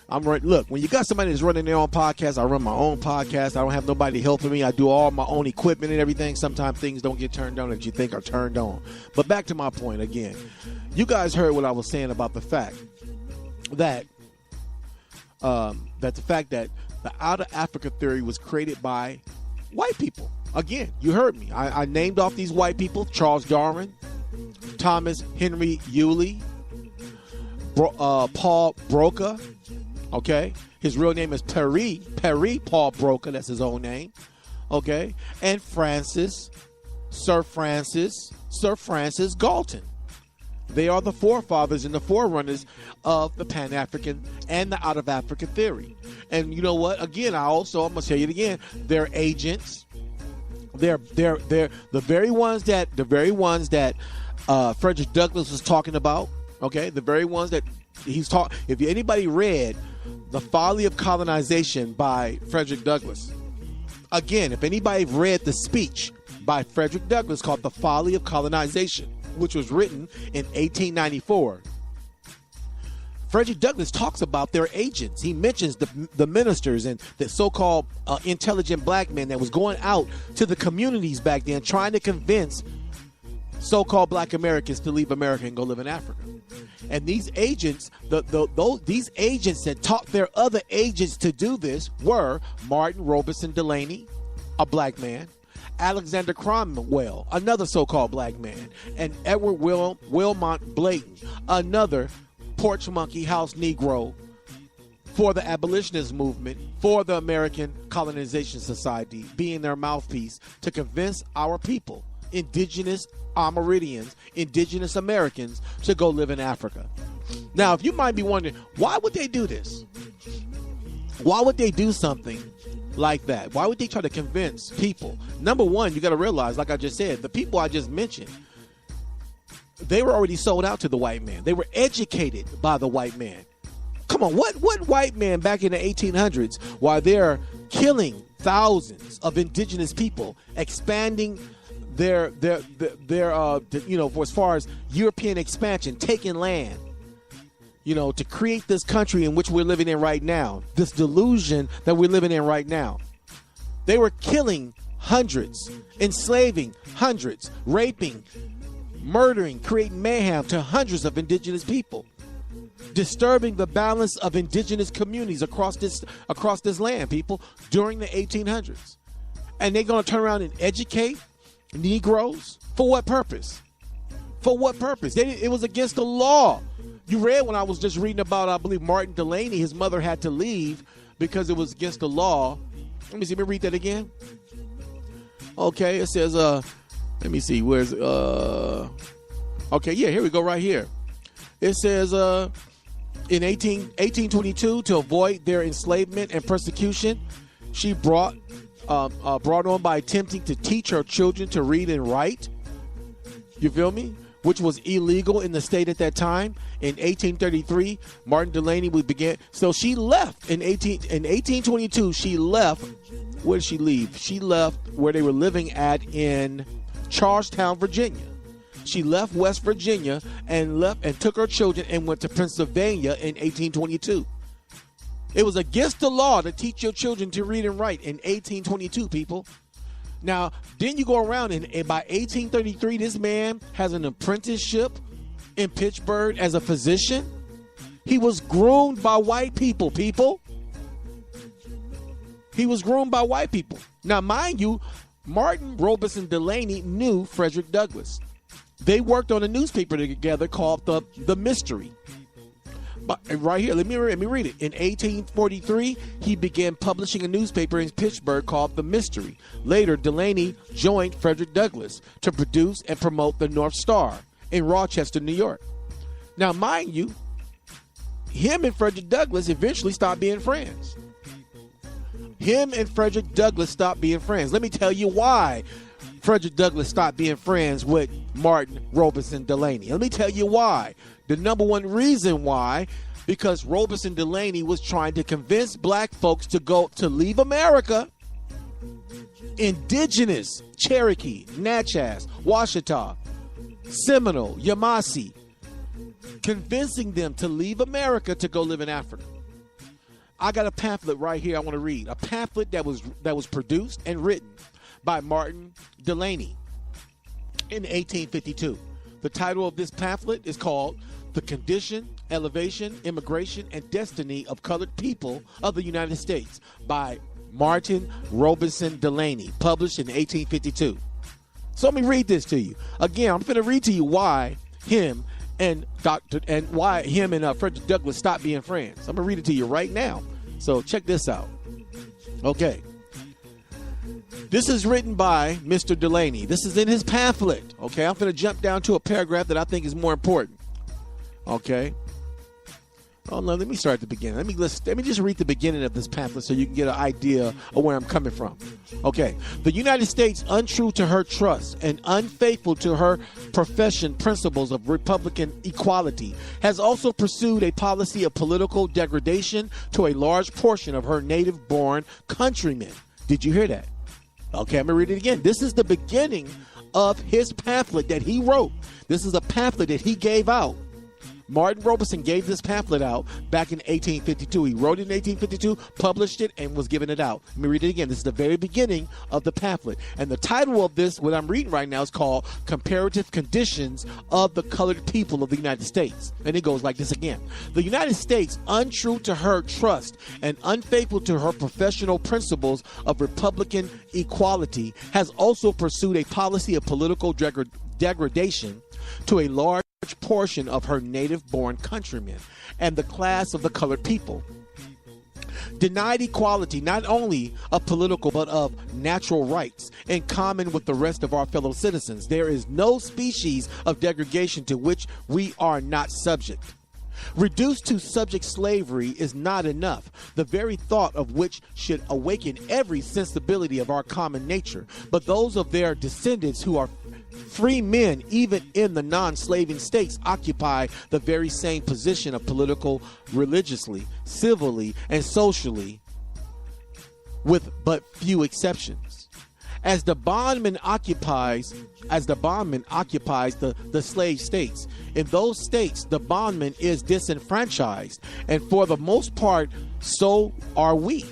I'm right. Look, when you got somebody that's running their own podcast, I run my own podcast. I don't have nobody helping me. I do all my own equipment and everything. Sometimes things don't get turned on that you think are turned on. But back to my point again. You guys heard what I was saying about the fact that the out of Africa theory was created by white people. Again, you heard me. I named off these white people: Charles Darwin, Thomas Henry Yulee, Paul Broca. Okay, his real name is Perry Paul Broca. That's his own name. Okay, and Sir Francis Galton. They are the forefathers and the forerunners of the Pan-African and the out of Africa theory. And you know what? Again, I'm gonna tell you it again. They're agents. They're the very ones that Frederick Douglass was talking about. Okay, the very ones that he's taught. If anybody read The Folly of Colonization by Frederick Douglass, again, if anybody read the speech by Frederick Douglass called The Folly of Colonization, which was written in 1894, Frederick Douglass talks about their agents. He mentions the ministers and the so-called intelligent black men that was going out to the communities back then trying to convince so-called black Americans to leave America and go live in Africa. And these agents, these agents that taught their other agents to do this were Martin Robeson Delaney, a black man, Alexander Cromwell, another so-called black man, and Edward Wilmot Blayton, another porch monkey house Negro for the abolitionist movement, for the American Colonization Society, being their mouthpiece to convince our people, indigenous Amerindians, indigenous Americans, to go live in Africa. Now, if you might be wondering, why would they do this? Why would they do something like that? Why would they try to convince people? Number one, you got to realize, like I just said, the people I just mentioned, they were already sold out to the white man. They were educated by the white man. Come on, what white man back in the 1800s, while they're killing thousands of indigenous people, expanding their for as far as European expansion, taking land, to create this country in which we're living in right now, this delusion that we're living in right now. They were killing hundreds, enslaving hundreds, raping, murdering, creating mayhem to hundreds of indigenous people, disturbing the balance of indigenous communities across this land, people, during the 1800s. And they're going to turn around and educate Negroes for what purpose? For what purpose? It was against the law. You read when I was just reading about, I believe, Martin Delaney, his mother had to leave because it was against the law. Let me read that again. Okay, it says, let me see, where's, okay, yeah, here we go right here. It says, in 1822, to avoid their enslavement and persecution, she brought on by attempting to teach her children to read and write. You feel me? Which was illegal in the state at that time. In 1833, Martin Delany began. So she left in 1822. She left. Where did she leave? She left where they were living at in Charlestown, Virginia. She left West Virginia and took her children and went to Pennsylvania in 1822. It was against the law to teach your children to read and write in 1822, people. Now, then you go around and by 1833, this man has an apprenticeship in Pittsburgh as a physician. He was groomed by white people. He was groomed by white people. Now, mind you, Martin Robeson Delany knew Frederick Douglass. They worked on a newspaper together called The Mystery. But right here, let me read it. In 1843, he began publishing a newspaper in Pittsburgh called The Mystery. Later, Delany joined Frederick Douglass to produce and promote the North Star in Rochester, New York. Now, mind you, him and Frederick Douglass eventually stopped being friends. Let me tell you why Frederick Douglass stopped being friends with Martin Robeson Delany. Let me tell you why. The number one reason why, because Robeson Delany was trying to convince black folks to leave America. Indigenous, Cherokee, Natchez, Washita, Seminole, Yamasee, convincing them to leave America to go live in Africa. I got a pamphlet right here I want to read. A pamphlet that was produced and written by Martin Delany in 1852. The title of this pamphlet is called The Condition, Elevation, Immigration, and Destiny of Colored People of the United States by Martin Robeson Delany, published in 1852. So let me read this to you. Again, I'm going to read to you why him and Frederick Douglass stopped being friends. I'm going to read it to you right now. So check this out. Okay. This is written by Mr. Delany. This is in his pamphlet. Okay, I'm going to jump down to a paragraph that I think is more important. Okay. Oh no, let me start at the beginning. Let me just read the beginning of this pamphlet so you can get an idea of where I'm coming from. Okay. The United States, untrue to her trust and unfaithful to her profession principles of Republican equality, has also pursued a policy of political degradation to a large portion of her native-born countrymen. Did you hear that? Okay, I'm going to read it again. This is the beginning of his pamphlet that he wrote. This is a pamphlet that he gave out. Martin Robeson gave this pamphlet out back in 1852. He wrote it in 1852, published it, and was giving it out. Let me read it again. This is the very beginning of the pamphlet. And the title of this, what I'm reading right now, is called Comparative Conditions of the Colored People of the United States. And it goes like this again. The United States, untrue to her trust and unfaithful to her professional principles of Republican equality, has also pursued a policy of political degradation to a large portion of her native-born countrymen and the class of the colored people. Denied equality not only of political but of natural rights in common with the rest of our fellow citizens. There is no species of degradation to which we are not subject. Reduced to subject slavery is not enough, the very thought of which should awaken every sensibility of our common nature, but those of their descendants who are free men, even in the non-slaving states, occupy the very same position of political, religiously, civilly, and socially, with but few exceptions. As the bondman occupies the slave states, in those states the bondman is disenfranchised, and for the most part, so are we.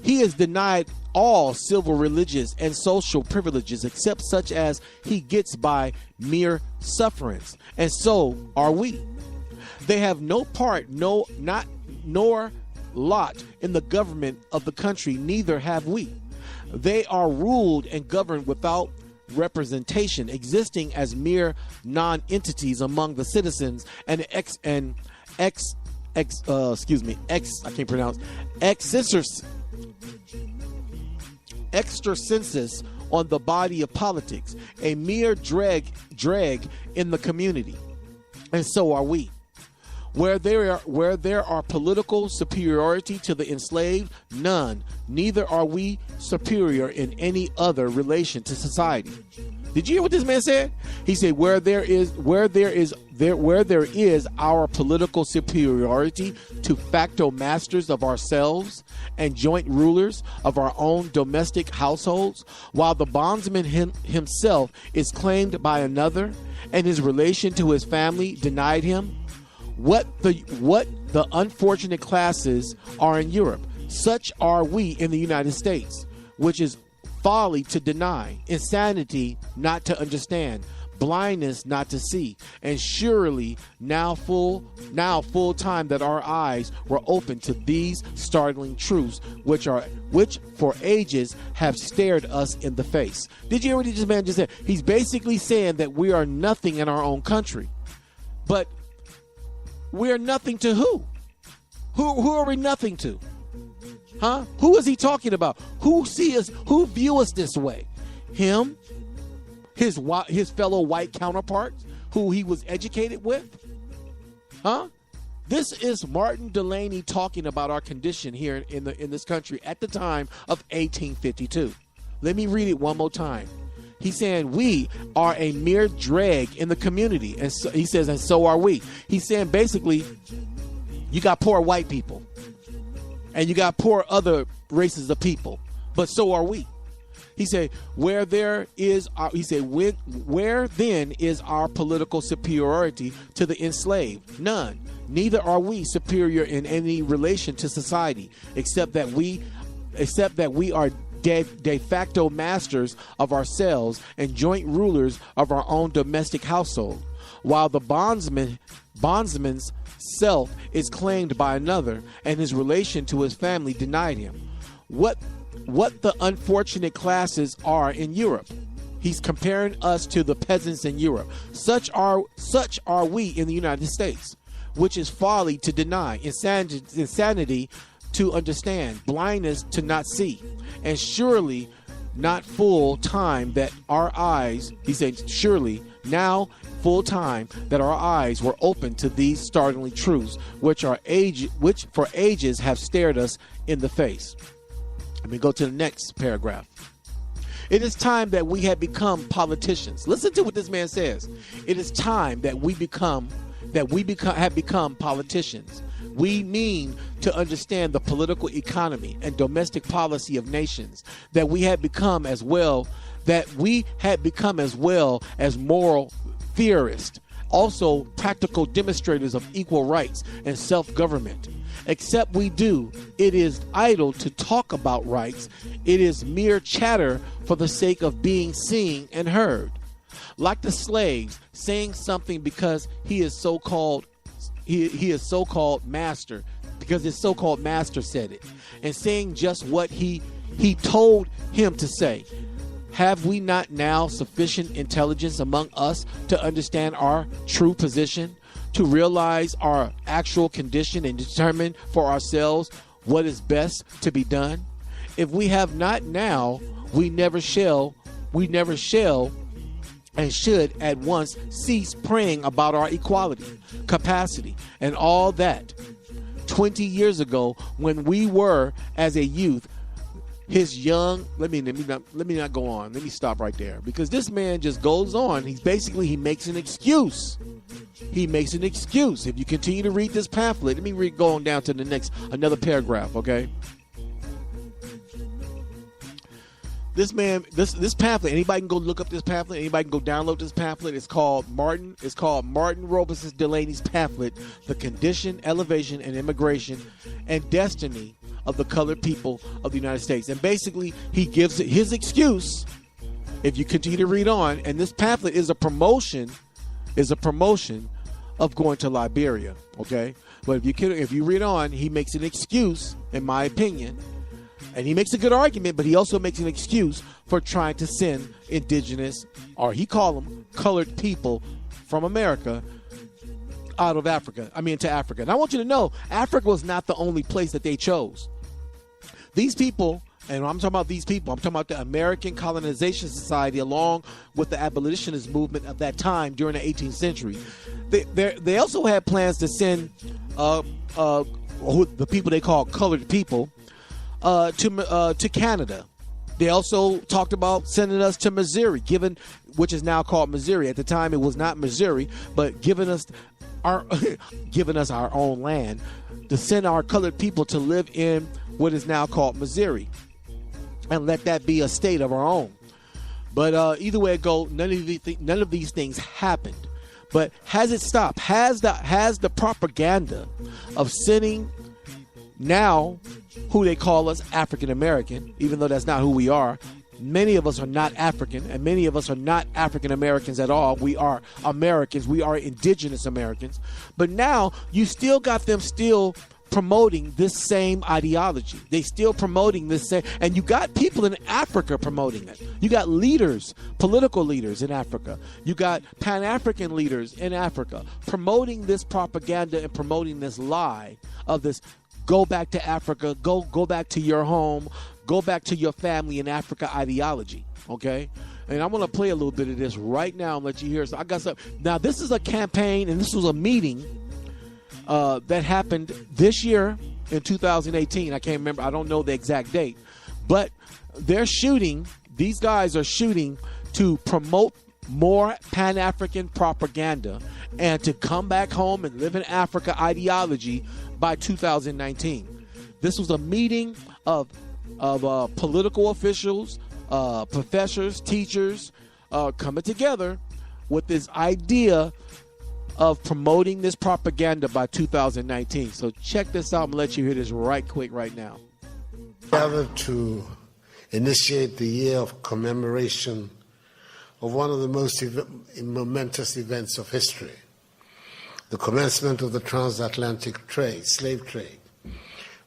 He is denied all civil, religious, and social privileges except such as he gets by mere sufferance, and so are we. They have no part, nor lot in the government of the country, neither have we. They are ruled and governed without representation, existing as mere non-entities among the citizens and extracensus on the body of politics, a mere drag in the community, and so are we. Where there are political superiority to the enslaved, none. Neither are we superior in any other relation to society. Did you hear what this man said? He said, where there is our political superiority to facto masters of ourselves and joint rulers of our own domestic households, while the bondsman himself is claimed by another and his relation to his family denied him. What the unfortunate classes are in Europe, such are we in the United States, which is folly to deny, insanity not to understand, blindness not to see, and surely now full time that our eyes were open to these startling truths, which for ages have stared us in the face. Did you hear what this man just said? He's basically saying that we are nothing in our own country, but we are nothing to who? Who are we nothing to? Huh? Who is he talking about? Who see us? Who view us this way? Him? His fellow white counterparts who he was educated with? Huh? This is Martin Delany talking about our condition here in this country at the time of 1852. Let me read it one more time. He's saying we are a mere drag in the community. And so, he says, and so are we. He's saying basically, you got poor white people. And you got poor other races of people. But so are we. He said, where then is our political superiority to the enslaved? None. Neither are we superior in any relation to society, except that we are de facto masters of ourselves and joint rulers of our own domestic household, while the bondsman's self is claimed by another and his relation to his family denied him. What the unfortunate classes are in Europe. He's comparing us to the peasants in Europe. Such are we in the United States, which is folly to deny, insanity to understand, blindness to not see, and surely not full time that our eyes, he said, surely now full time that our eyes were open to these startling truths, which for ages have stared us in the face. Let me go to the next paragraph. It is time that we had become politicians. Listen to what this man says. It is time that we have become politicians. We mean to understand the political economy and domestic policy of nations, that we had become as well as moral theorists, also practical demonstrators of equal rights and self-government. Except we do, it is idle to talk about rights. It is mere chatter for the sake of being seen and heard. Like the slaves saying something because he is so-called master, because his so-called master said it, and saying just what he told him to say. Have we not now sufficient intelligence among us to understand our true position, to realize our actual condition and determine for ourselves what is best to be done? If we have not now, we never shall and should at once cease praying about our equality, capacity, and all that. 20 years ago, when we were as a youth, his young, let me not go on. Let me stop right there, because this man just goes on. He makes an excuse. He makes an excuse. If you continue to read this pamphlet, let me read going down to another paragraph, okay? This pamphlet, anybody can go look up this pamphlet. Anybody can go download this pamphlet. It's called Martin Robeson Delaney's pamphlet, The Condition, Elevation, and Immigration and Destiny of the Colored People of the United States. And basically, he gives his excuse, if you continue to read on, and this pamphlet is a promotion of going to Liberia, okay? But if you read on, he makes an excuse, in my opinion, and he makes a good argument, but he also makes an excuse for trying to send indigenous, or he call them colored people from America, out of Africa. To Africa. And I want you to know, Africa was not the only place that they chose. These people, and I'm talking about these people, I'm talking about the American Colonization Society along with the abolitionist movement of that time during the 18th century. They also had plans to send the people they call colored people to Canada. They also talked about sending us to Missouri, which is now called Missouri. At the time, it was not Missouri, but giving us our own land to send our colored people to live in what is now called Missouri, and let that be a state of our own. But either way it goes, none of these things happened. But has it stopped? Has the propaganda of sending now who they call us African American, even though that's not who we are. Many of us are not African, and many of us are not African Americans at all. We are Americans. We are indigenous Americans. But now you still got them still promoting this same ideology. They still promoting this same, and you got people in Africa promoting it. You got leaders, political leaders in Africa. You got Pan-African leaders in Africa promoting this propaganda and promoting this lie of this go back to Africa, go back to your home, go back to your family in Africa ideology, okay? And I'm going to play a little bit of this right now and let you hear. So I got some. Now, this is a campaign, and this was a meeting that happened this year in 2018. I can't remember. I don't know the exact date. But these guys are shooting to promote more Pan-African propaganda and to come back home and live in Africa ideology by 2019. This was a meeting of political officials, professors, teachers coming together with this idea of promoting this propaganda by 2019. So check this out and let you hear this right quick right now. Gathered to initiate the year of commemoration of one of the most momentous events of history, the commencement of the transatlantic trade, slave trade,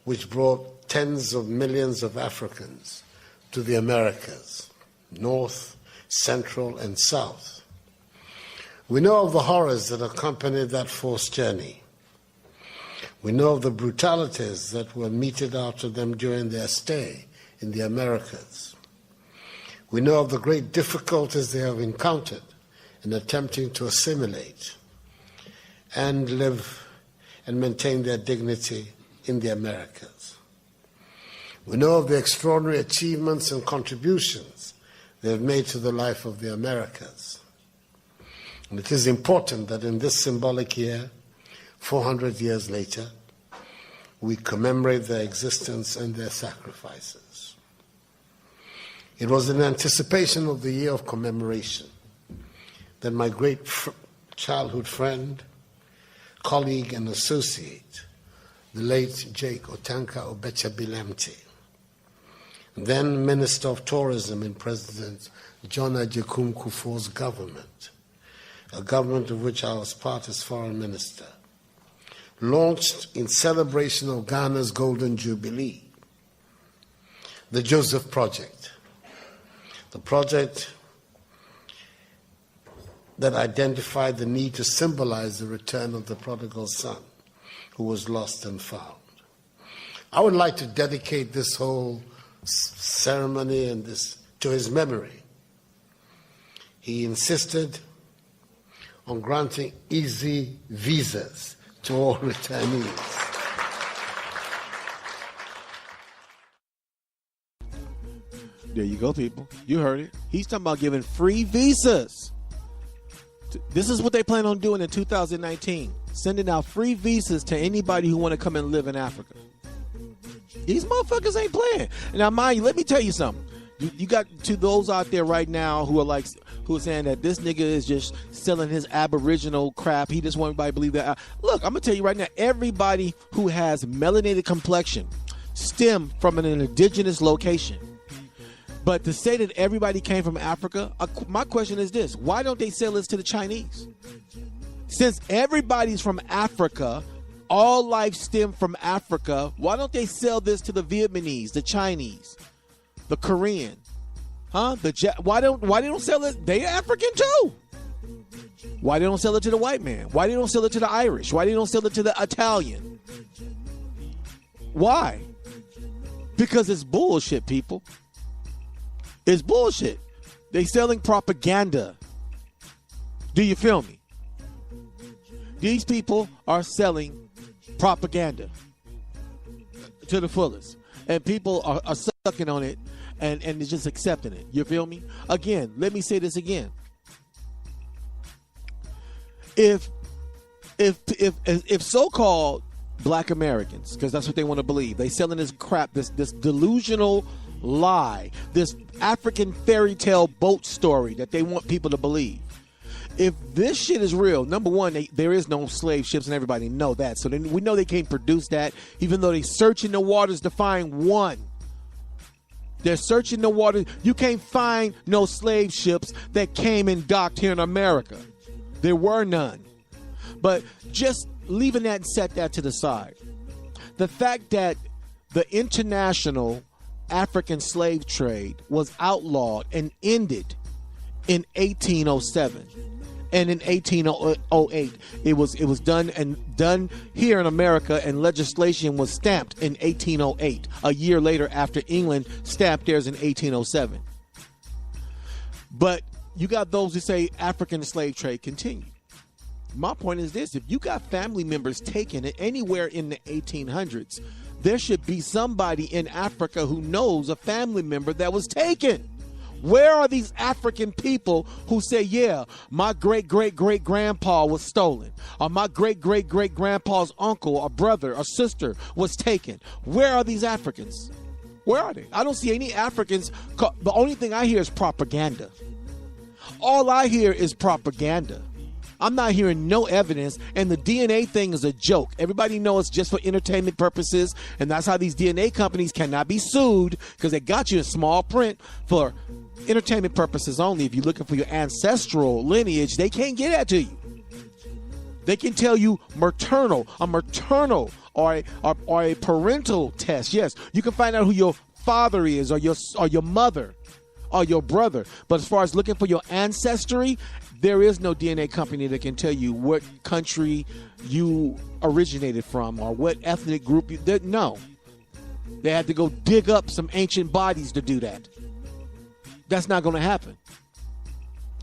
which brought tens of millions of Africans to the Americas, North, Central, and South. We know of the horrors that accompanied that forced journey. We know of the brutalities that were meted out to them during their stay in the Americas. We know of the great difficulties they have encountered in attempting to assimilate and live and maintain their dignity in the Americas. We know of the extraordinary achievements and contributions they have made to the life of the Americas. And it is important that in this symbolic year, 400 years later, we commemorate their existence and their sacrifices. It was in anticipation of the year of commemoration that my great childhood friend, colleague and associate, the late Jake Otanka Obecha-Bilamte, then Minister of Tourism in President John Agyekum Kufuor's government, a government of which I was part as Foreign Minister, launched in celebration of Ghana's Golden Jubilee, the Joseph Project, the project that identified the need to symbolize the return of the prodigal son who was lost and found. I would like to dedicate this whole ceremony and this to his memory. He insisted on granting easy visas to all returnees. There you go, people. You heard it. He's talking about giving free visas. This is what they plan on doing in 2019. Sending out free visas to anybody who want to come and live in Africa. These motherfuckers ain't playing. Now, mind you, let me tell you something. You got to those out there right now who are saying that this nigga is just selling his Aboriginal crap. He just want everybody to believe that. Look, I'm going to tell you right now, everybody who has melanated complexion stem from an indigenous location. But to say that everybody came from Africa, my question is this. Why don't they sell this to the Chinese? Since everybody's from Africa, all life stem from Africa, why don't they sell this to the Vietnamese, the Chinese, the Korean? Huh? Why they don't sell it? They African too. Why they don't sell it to the white man? Why they don't sell it to the Irish? Why they don't sell it to the Italian? Why? Because it's bullshit, people. It's bullshit. They selling propaganda. Do you feel me? These people are selling propaganda to the fullest. And people are sucking on it and they're just accepting it. You feel me? Again, let me say this again. If so-called black Americans, because that's what they want to believe, they selling this crap, this delusional lie, this African fairy tale boat story that they want people to believe. If this shit is real, number one, there is no slave ships, and everybody know that. So we know they can't produce that, even though they searching the waters to find one. They're searching the waters. You can't find no slave ships that came and docked here in America. There were none. But just leaving that and set that to the side. The fact that the international African slave trade was outlawed and ended in 1807. And in 1808, it was done here in America, and legislation was stamped in 1808, a year later after England stamped theirs in 1807. But you got those who say African slave trade continued. My point is this: if you got family members taken anywhere in the 1800s, there should be somebody in Africa who knows a family member that was taken. Where are these African people who say, yeah, my great-great-great-grandpa was stolen, or my great-great-great-grandpa's uncle or brother or sister was taken? Where are these Africans? Where are they? I don't see any Africans. The only thing I hear is propaganda. All I hear is propaganda. I'm not hearing no evidence, and the DNA thing is a joke. Everybody knows it's just for entertainment purposes, and that's how these DNA companies cannot be sued, because they got you in small print for entertainment purposes only. If you're looking for your ancestral lineage, they can't get that to you. They can tell you a maternal or a parental test. Yes, you can find out who your father is, or your mother, or your brother. But as far as looking for your ancestry, there is no DNA company that can tell you what country you originated from or what ethnic group no. They had to go dig up some ancient bodies to do that. That's not going to happen.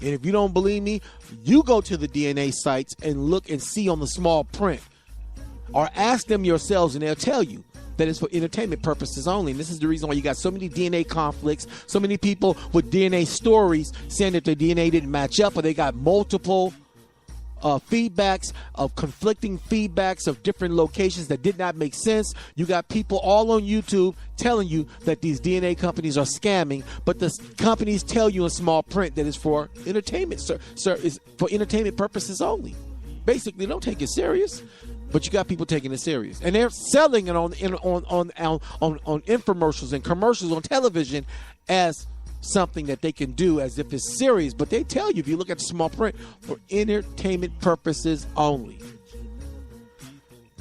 And if you don't believe me, you go to the DNA sites and look and see on the small print, or ask them yourselves and they'll tell you that it's for entertainment purposes only. And this is the reason why you got so many DNA conflicts, so many people with DNA stories saying that their DNA didn't match up, or they got multiple feedbacks of conflicting feedbacks of different locations that did not make sense. You got people all on YouTube telling you that these DNA companies are scamming, but the companies tell you in small print that it's for entertainment, sir, it's for entertainment purposes only. Basically, don't take it serious. But you got people taking it serious, and they're selling it on infomercials and commercials on television as something that they can do as if it's serious. But they tell you, if you look at the small print, for entertainment purposes only.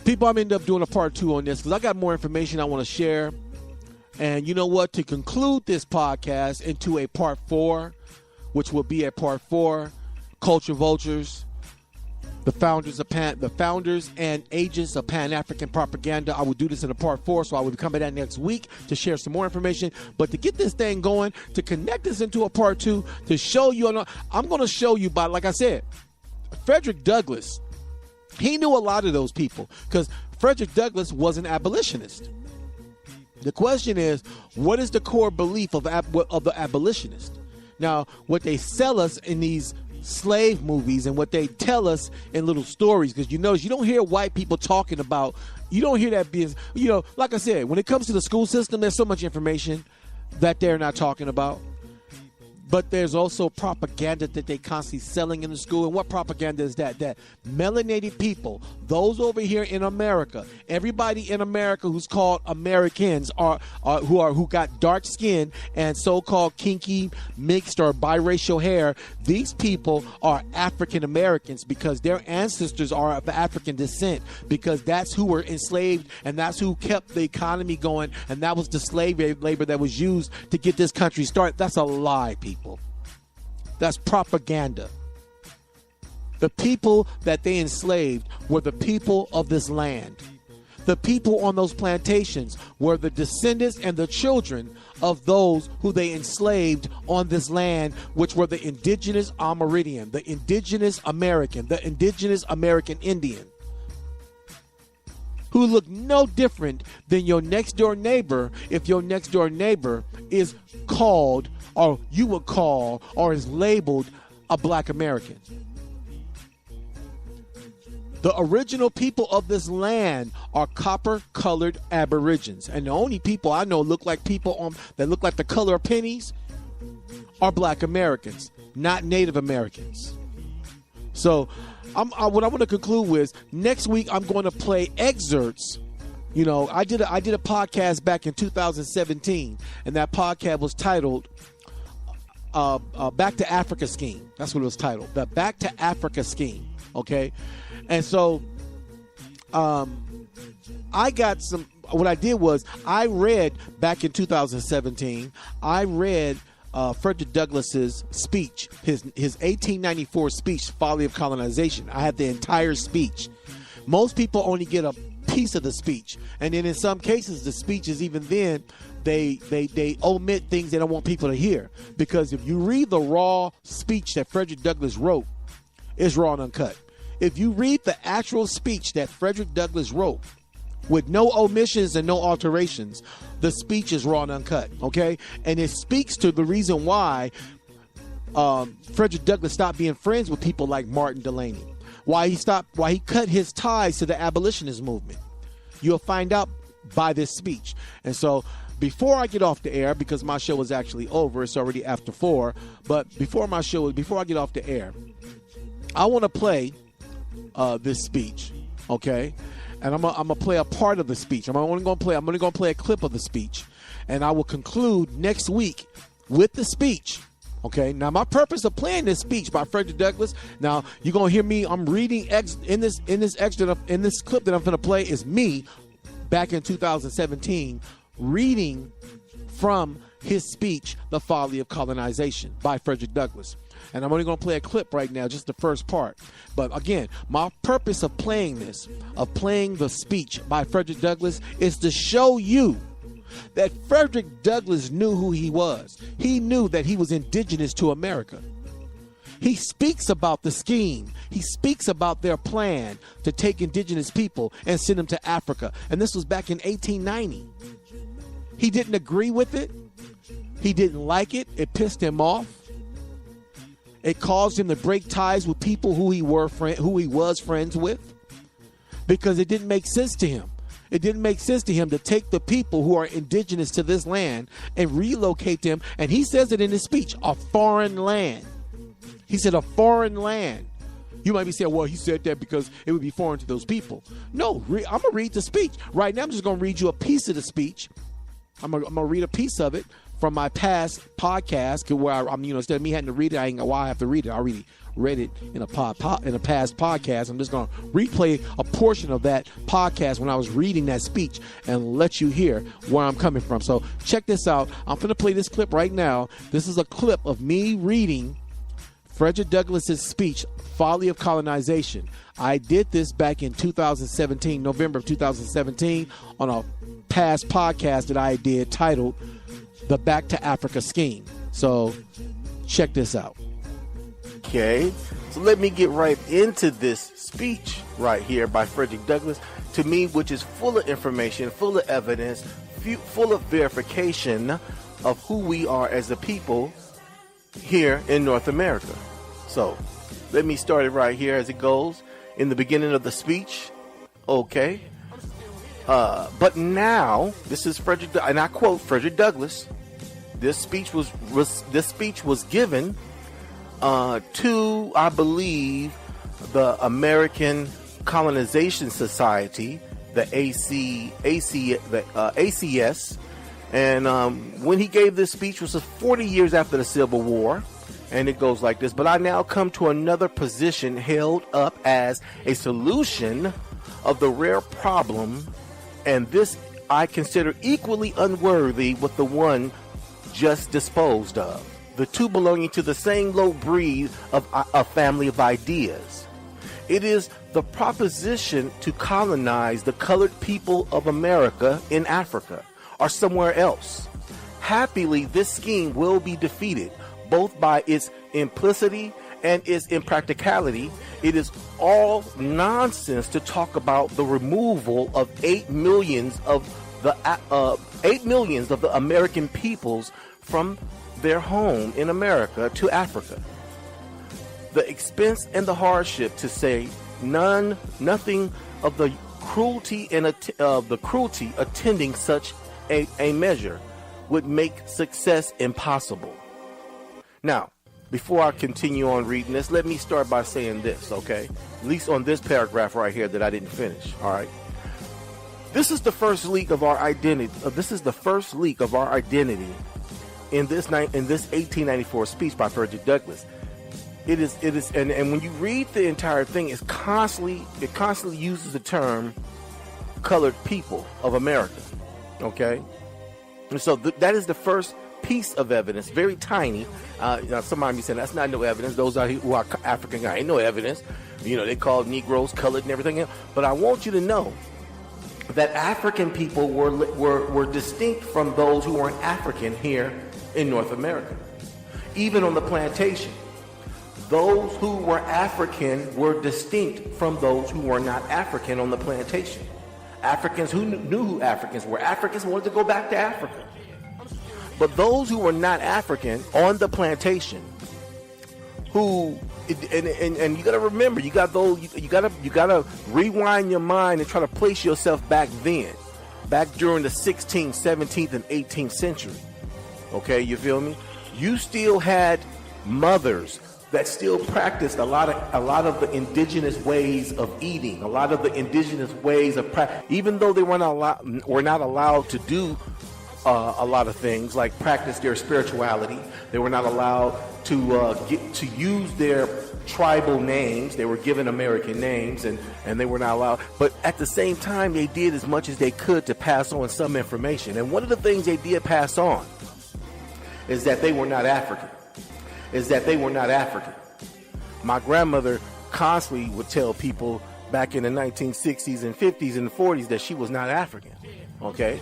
People, I'm end up doing a part 2 on this because I got more information I want to share. And you know what? To conclude this podcast into a part 4, which will be a part 4, Culture Vultures. The founders and agents of Pan-African propaganda. I will do this in a part 4, so I will be coming back next week to share some more information. But to get this thing going, to connect this into a part 2, to show you, I'm going to show you by, like I said, Frederick Douglass. He knew a lot of those people because Frederick Douglass was an abolitionist. The question is, what is the core belief of the abolitionist? Now, what they sell us in these slave movies and what they tell us in little stories, because you notice you don't hear white people talking about, you don't hear that being, like I said, when it comes to the school system, there's so much information that they're not talking about. But there's also propaganda that they constantly selling in the school. And what propaganda is that? That melanated people, those over here in America, everybody in America who's called Americans who got dark skin and so-called kinky, mixed, or biracial hair. These people are African Americans because their ancestors are of African descent, because that's who were enslaved and that's who kept the economy going, and that was the slave labor that was used to get this country started. That's a lie, people. That's propaganda. The people that they enslaved were the people of this land. The people on those plantations were the descendants and the children of those who they enslaved on this land, which were the indigenous Amerindian, the indigenous American, the indigenous American Indian, who look no different than your next door neighbor if your next door neighbor is called, or you would call, or is labeled a Black American. The original people of this land are copper-colored Aborigines, and the only people I know look like people that look like the color of pennies are Black Americans, not Native Americans. So, what I want to conclude with, next week I'm going to play excerpts. You know, I did a podcast back in 2017, and that podcast was titled "Back to Africa Scheme." That's what it was titled, the Back to Africa Scheme. Okay. And so I got what I did was I read back in 2017, I read Frederick Douglass's speech, his 1894 speech, Folly of Colonization. I had the entire speech. Most people only get a piece of the speech. And then in some cases, the speech is even then, they omit things they don't want people to hear. Because if you read the raw speech that Frederick Douglass wrote, it's raw and uncut. If you read the actual speech that Frederick Douglass wrote with no omissions and no alterations, the speech is raw and uncut, okay? And it speaks to the reason why Frederick Douglass stopped being friends with people like Martin Delany, why he cut his ties to the abolitionist movement. You'll find out by this speech. And so before I get off the air, because my show is actually over, it's already after 4, but before I get off the air, I want to play this speech, okay? And I'm gonna play a part of the speech. I'm only gonna play a clip of the speech, and I will conclude next week with the speech. Okay. Now, my purpose of playing this speech by Frederick Douglass. Now, you're gonna hear me. I'm reading in this clip that I'm gonna play is me back in 2017 reading from his speech, "The Folly of Colonization" by Frederick Douglass. And I'm only going to play a clip right now, just the first part. But again, my purpose of playing the speech by Frederick Douglass is to show you that Frederick Douglass knew who he was. He knew that he was indigenous to America. He speaks about the scheme. He speaks about their plan to take indigenous people and send them to Africa. And this was back in 1890. He didn't agree with it. He didn't like it. It pissed him off. It caused him to break ties with people who he was friends with, because it didn't make sense to him. It didn't make sense to him to take the people who are indigenous to this land and relocate them. And he says it in his speech, a foreign land. He said a foreign land. You might be saying, well, he said that because it would be foreign to those people. No, I'm going to read the speech. Right now, I'm just going to read you a piece of the speech. I'm going to read a piece of it from my past podcast, where I'm, instead of me having to read it, I have to read it. I already read it in a past podcast. I'm just going to replay a portion of that podcast when I was reading that speech and let you hear where I'm coming from. So check this out. I'm going to play this clip right now. This is a clip of me reading Frederick Douglass's speech, "Folly of Colonization." I did this back in 2017, November of 2017, on a past podcast that I did titled "The Back to Africa Scheme." So check this out. Okay, so let me get right into this speech right here by Frederick Douglass, to me, which is full of information, full of evidence, full of verification of who we are as a people here in North America. So let me start it right here as it goes in the beginning of the speech. Okay. But now, this is Frederick, and I quote Frederick Douglass. This speech was given to, I believe, the American Colonization Society, the ACS, and when he gave this speech was 40 years after the Civil War, and it goes like this: "But I now come to another position held up as a solution of the rare problem, and this I consider equally unworthy with the one just disposed of, the two belonging to the same low breed of a family of ideas. It is the proposition to colonize the colored people of America in Africa or somewhere else. Happily, this scheme will be defeated, both by its implicity and its impracticality. It is all nonsense to talk about the removal of 8 millions of the American peoples from their home in America to Africa. The expense and the hardship, to say nothing of the cruelty and the cruelty attending such a measure, would make success impossible. Now, before I continue on reading this, let me start by saying this, okay? At least on this paragraph right here that I didn't finish, all right? This is the first leak of our identity. This is the first leak of our identity in this 1894 speech by Frederick Douglass. It is, and when you read the entire thing, it constantly uses the term colored people of America, okay? And so that is the first piece of evidence, very tiny. Now somebody be saying that's not no evidence. Those are who are African guys, ain't no evidence. You know, they call Negroes colored and everything else. But I want you to know that African people were distinct from those who weren't African here in North America, even on the plantation. Those who were African were distinct from those who were not African on the plantation. Africans who knew who Africans were. Africans wanted to go back to Africa. But those who were not African on the plantation, who and you got to remember, you got to rewind your mind and try to place yourself back then, back during the 16th, 17th, and 18th century. Okay, you feel me? You still had mothers that still practiced a lot of the indigenous ways of eating, a lot of the indigenous ways of practice, even though they were not allowed to do a lot of things like practice their spirituality. They were not allowed to use their tribal names. They were given American names, and they were not allowed. But at the same time, they did as much as they could to pass on some information. And one of the things they did pass on is that they were not African. My grandmother constantly would tell people back in the 1960s and 50s and 40s that she was not African. Okay,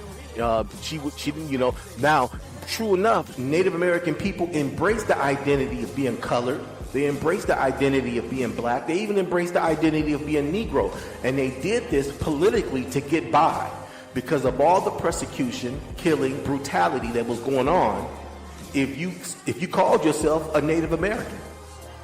she didn't. You know, now true enough, Native American people embraced the identity of being colored. They embraced the identity of being black. They even embraced the identity of being Negro, and they did this politically to get by because of all the persecution, killing, brutality that was going on. If you called yourself a Native American,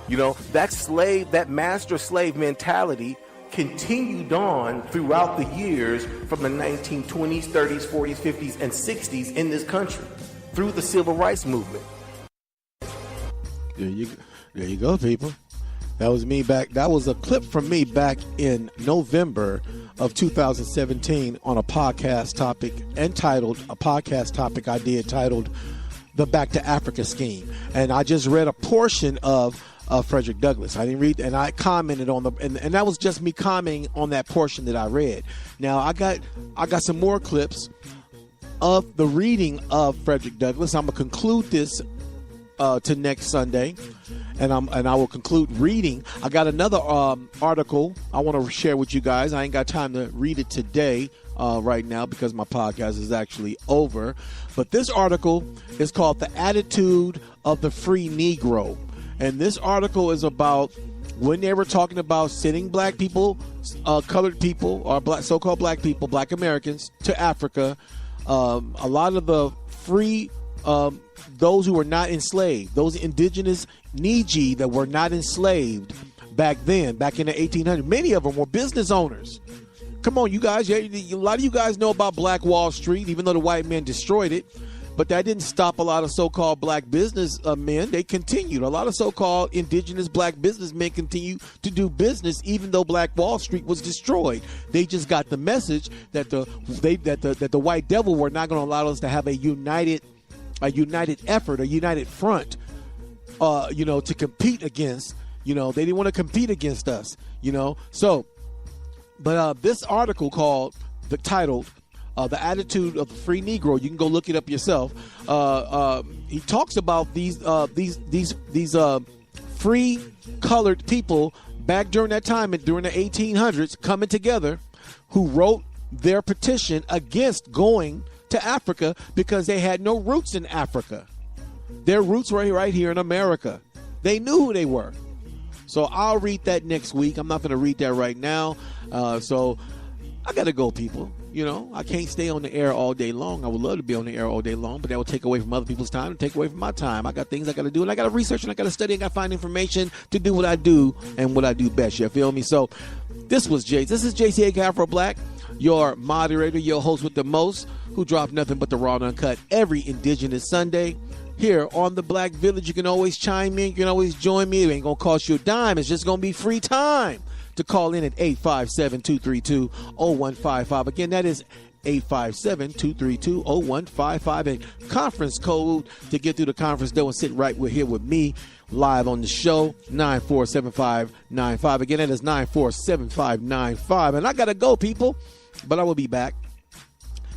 you know, that master slave mentality continued on throughout the years from the 1920s, 30s, 40s, 50s, and 60s in this country through the civil rights movement. There you go, people. That was me back. That was a clip from me back in November of 2017 on a podcast topic I did titled the Back to Africa scheme. And I just read a portion of Frederick Douglass. I didn't read, and I commented on and that was just me commenting on that portion that I read. Now I got some more clips of the reading of Frederick Douglass. I'm gonna conclude this to next Sunday, and I will conclude reading. I got another article I want to share with you guys. I ain't got time to read it today right now because my podcast is actually over. But this article is called "The Attitude of the Free Negro," and this article is about when they were talking about sending black people, colored people, or so-called black people, black Americans, to Africa. A lot of the free, those who were not enslaved, those indigenous Niji that were not enslaved back then, back in the 1800s, many of them were business owners. Come on, you guys. A lot of you guys know about Black Wall Street, even though the white men destroyed it. But that didn't stop a lot of so-called black business men. They continued. A lot of so-called indigenous black businessmen continue to do business, even though Black Wall Street was destroyed. They just got the message that the white devil were not going to allow us to have a united effort, a united front, to compete against. They didn't want to compete against us. So. But this article titled "The Attitude of the Free Negro," you can go look it up yourself. He talks about these free colored people back during that time, during the 1800s, coming together, who wrote their petition against going to Africa because they had no roots in Africa. Their roots were right here in America. They knew who they were. So I'll read that next week. I'm not going to read that right now. So I got to go, people. You know, I can't stay on the air all day long. I would love to be on the air all day long, but that will take away from other people's time and take away from my time. I got things I got to do, and I got to research, and I got to study, and I got to find information to do what I do and what I do best. You feel me? So this is JC Afro Black, your moderator, your host with the most, who dropped nothing but the raw and uncut every Indigenous Sunday. Here on the Black Village, you can always chime in. You can always join me. It ain't going to cost you a dime. It's just going to be free time to call in at 857-232-0155. Again, that is 857-232-0155. And conference code to get through the conference door and sit right here with me live on the show, 947595. Again, that is 947595. And I got to go, people, but I will be back.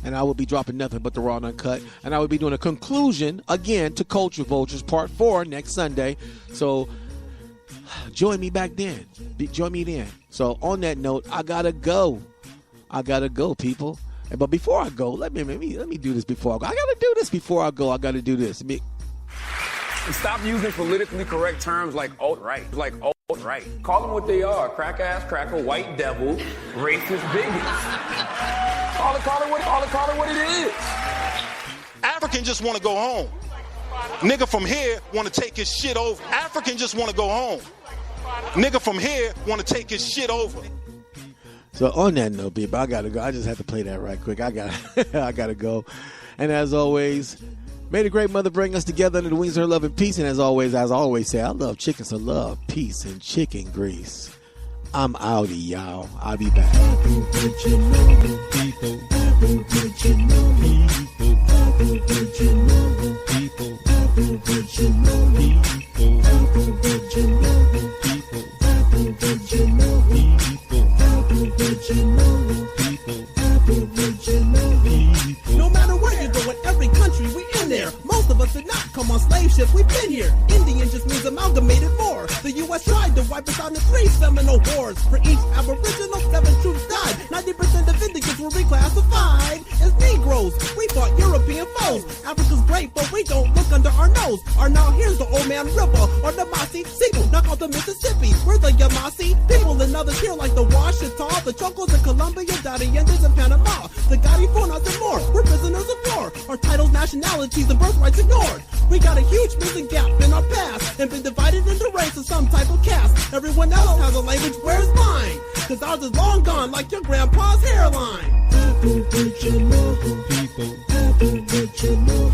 And I will be dropping nothing but the raw and uncut. And I will be doing a conclusion, again, to Culture Vultures Part 4 next Sunday. So join me back then. Join me then. So on that note, I got to go. People. But before I go, let me do this before I go. I got to do this before I go. I got to do this. Stop using politically correct terms like alt-right. Call them what they are. Crack-ass, cracker, white devil, racist bigots. Call it what it is. African just want to go home. Nigga from here want to take his shit over. African just want to go home. Nigga from here want to take his shit over. So on that note, people, I gotta go. I just have to play that right quick. I gotta go. And as always, may the great mother bring us together under the wings of her love and peace. And as I always say, I love chicken, so love, peace, and chicken grease. I'm outie, y'all. I'll be back. No matter where you go in every country, we in there. Most of us did not come on slave ships, we've been here. Indian just means amalgamated more. The U.S. tried to wipe us out in 3 seminal wars. For each Aboriginal, 7 troops died. 90% of Indians were reclassified as Negroes. We fought European foes. Africa's great, but we don't look under our nose. Or now here's the Old Man River, or the Maasai Seagull, knock out the Mississippi. We're the Yamasee people and others here like the Washita, the Chocos in Colombia, Dadiendes in Panama, the Garifunas and more. We're prisoners of war. Our titles, nationalities, and birthrights ignored. We got a huge missing gap in our past and been divided into ranks of some type of caste. Everyone else has a language, where's mine? Cause ours is long gone like your grandpa's hairline. Aboriginal people, Aboriginal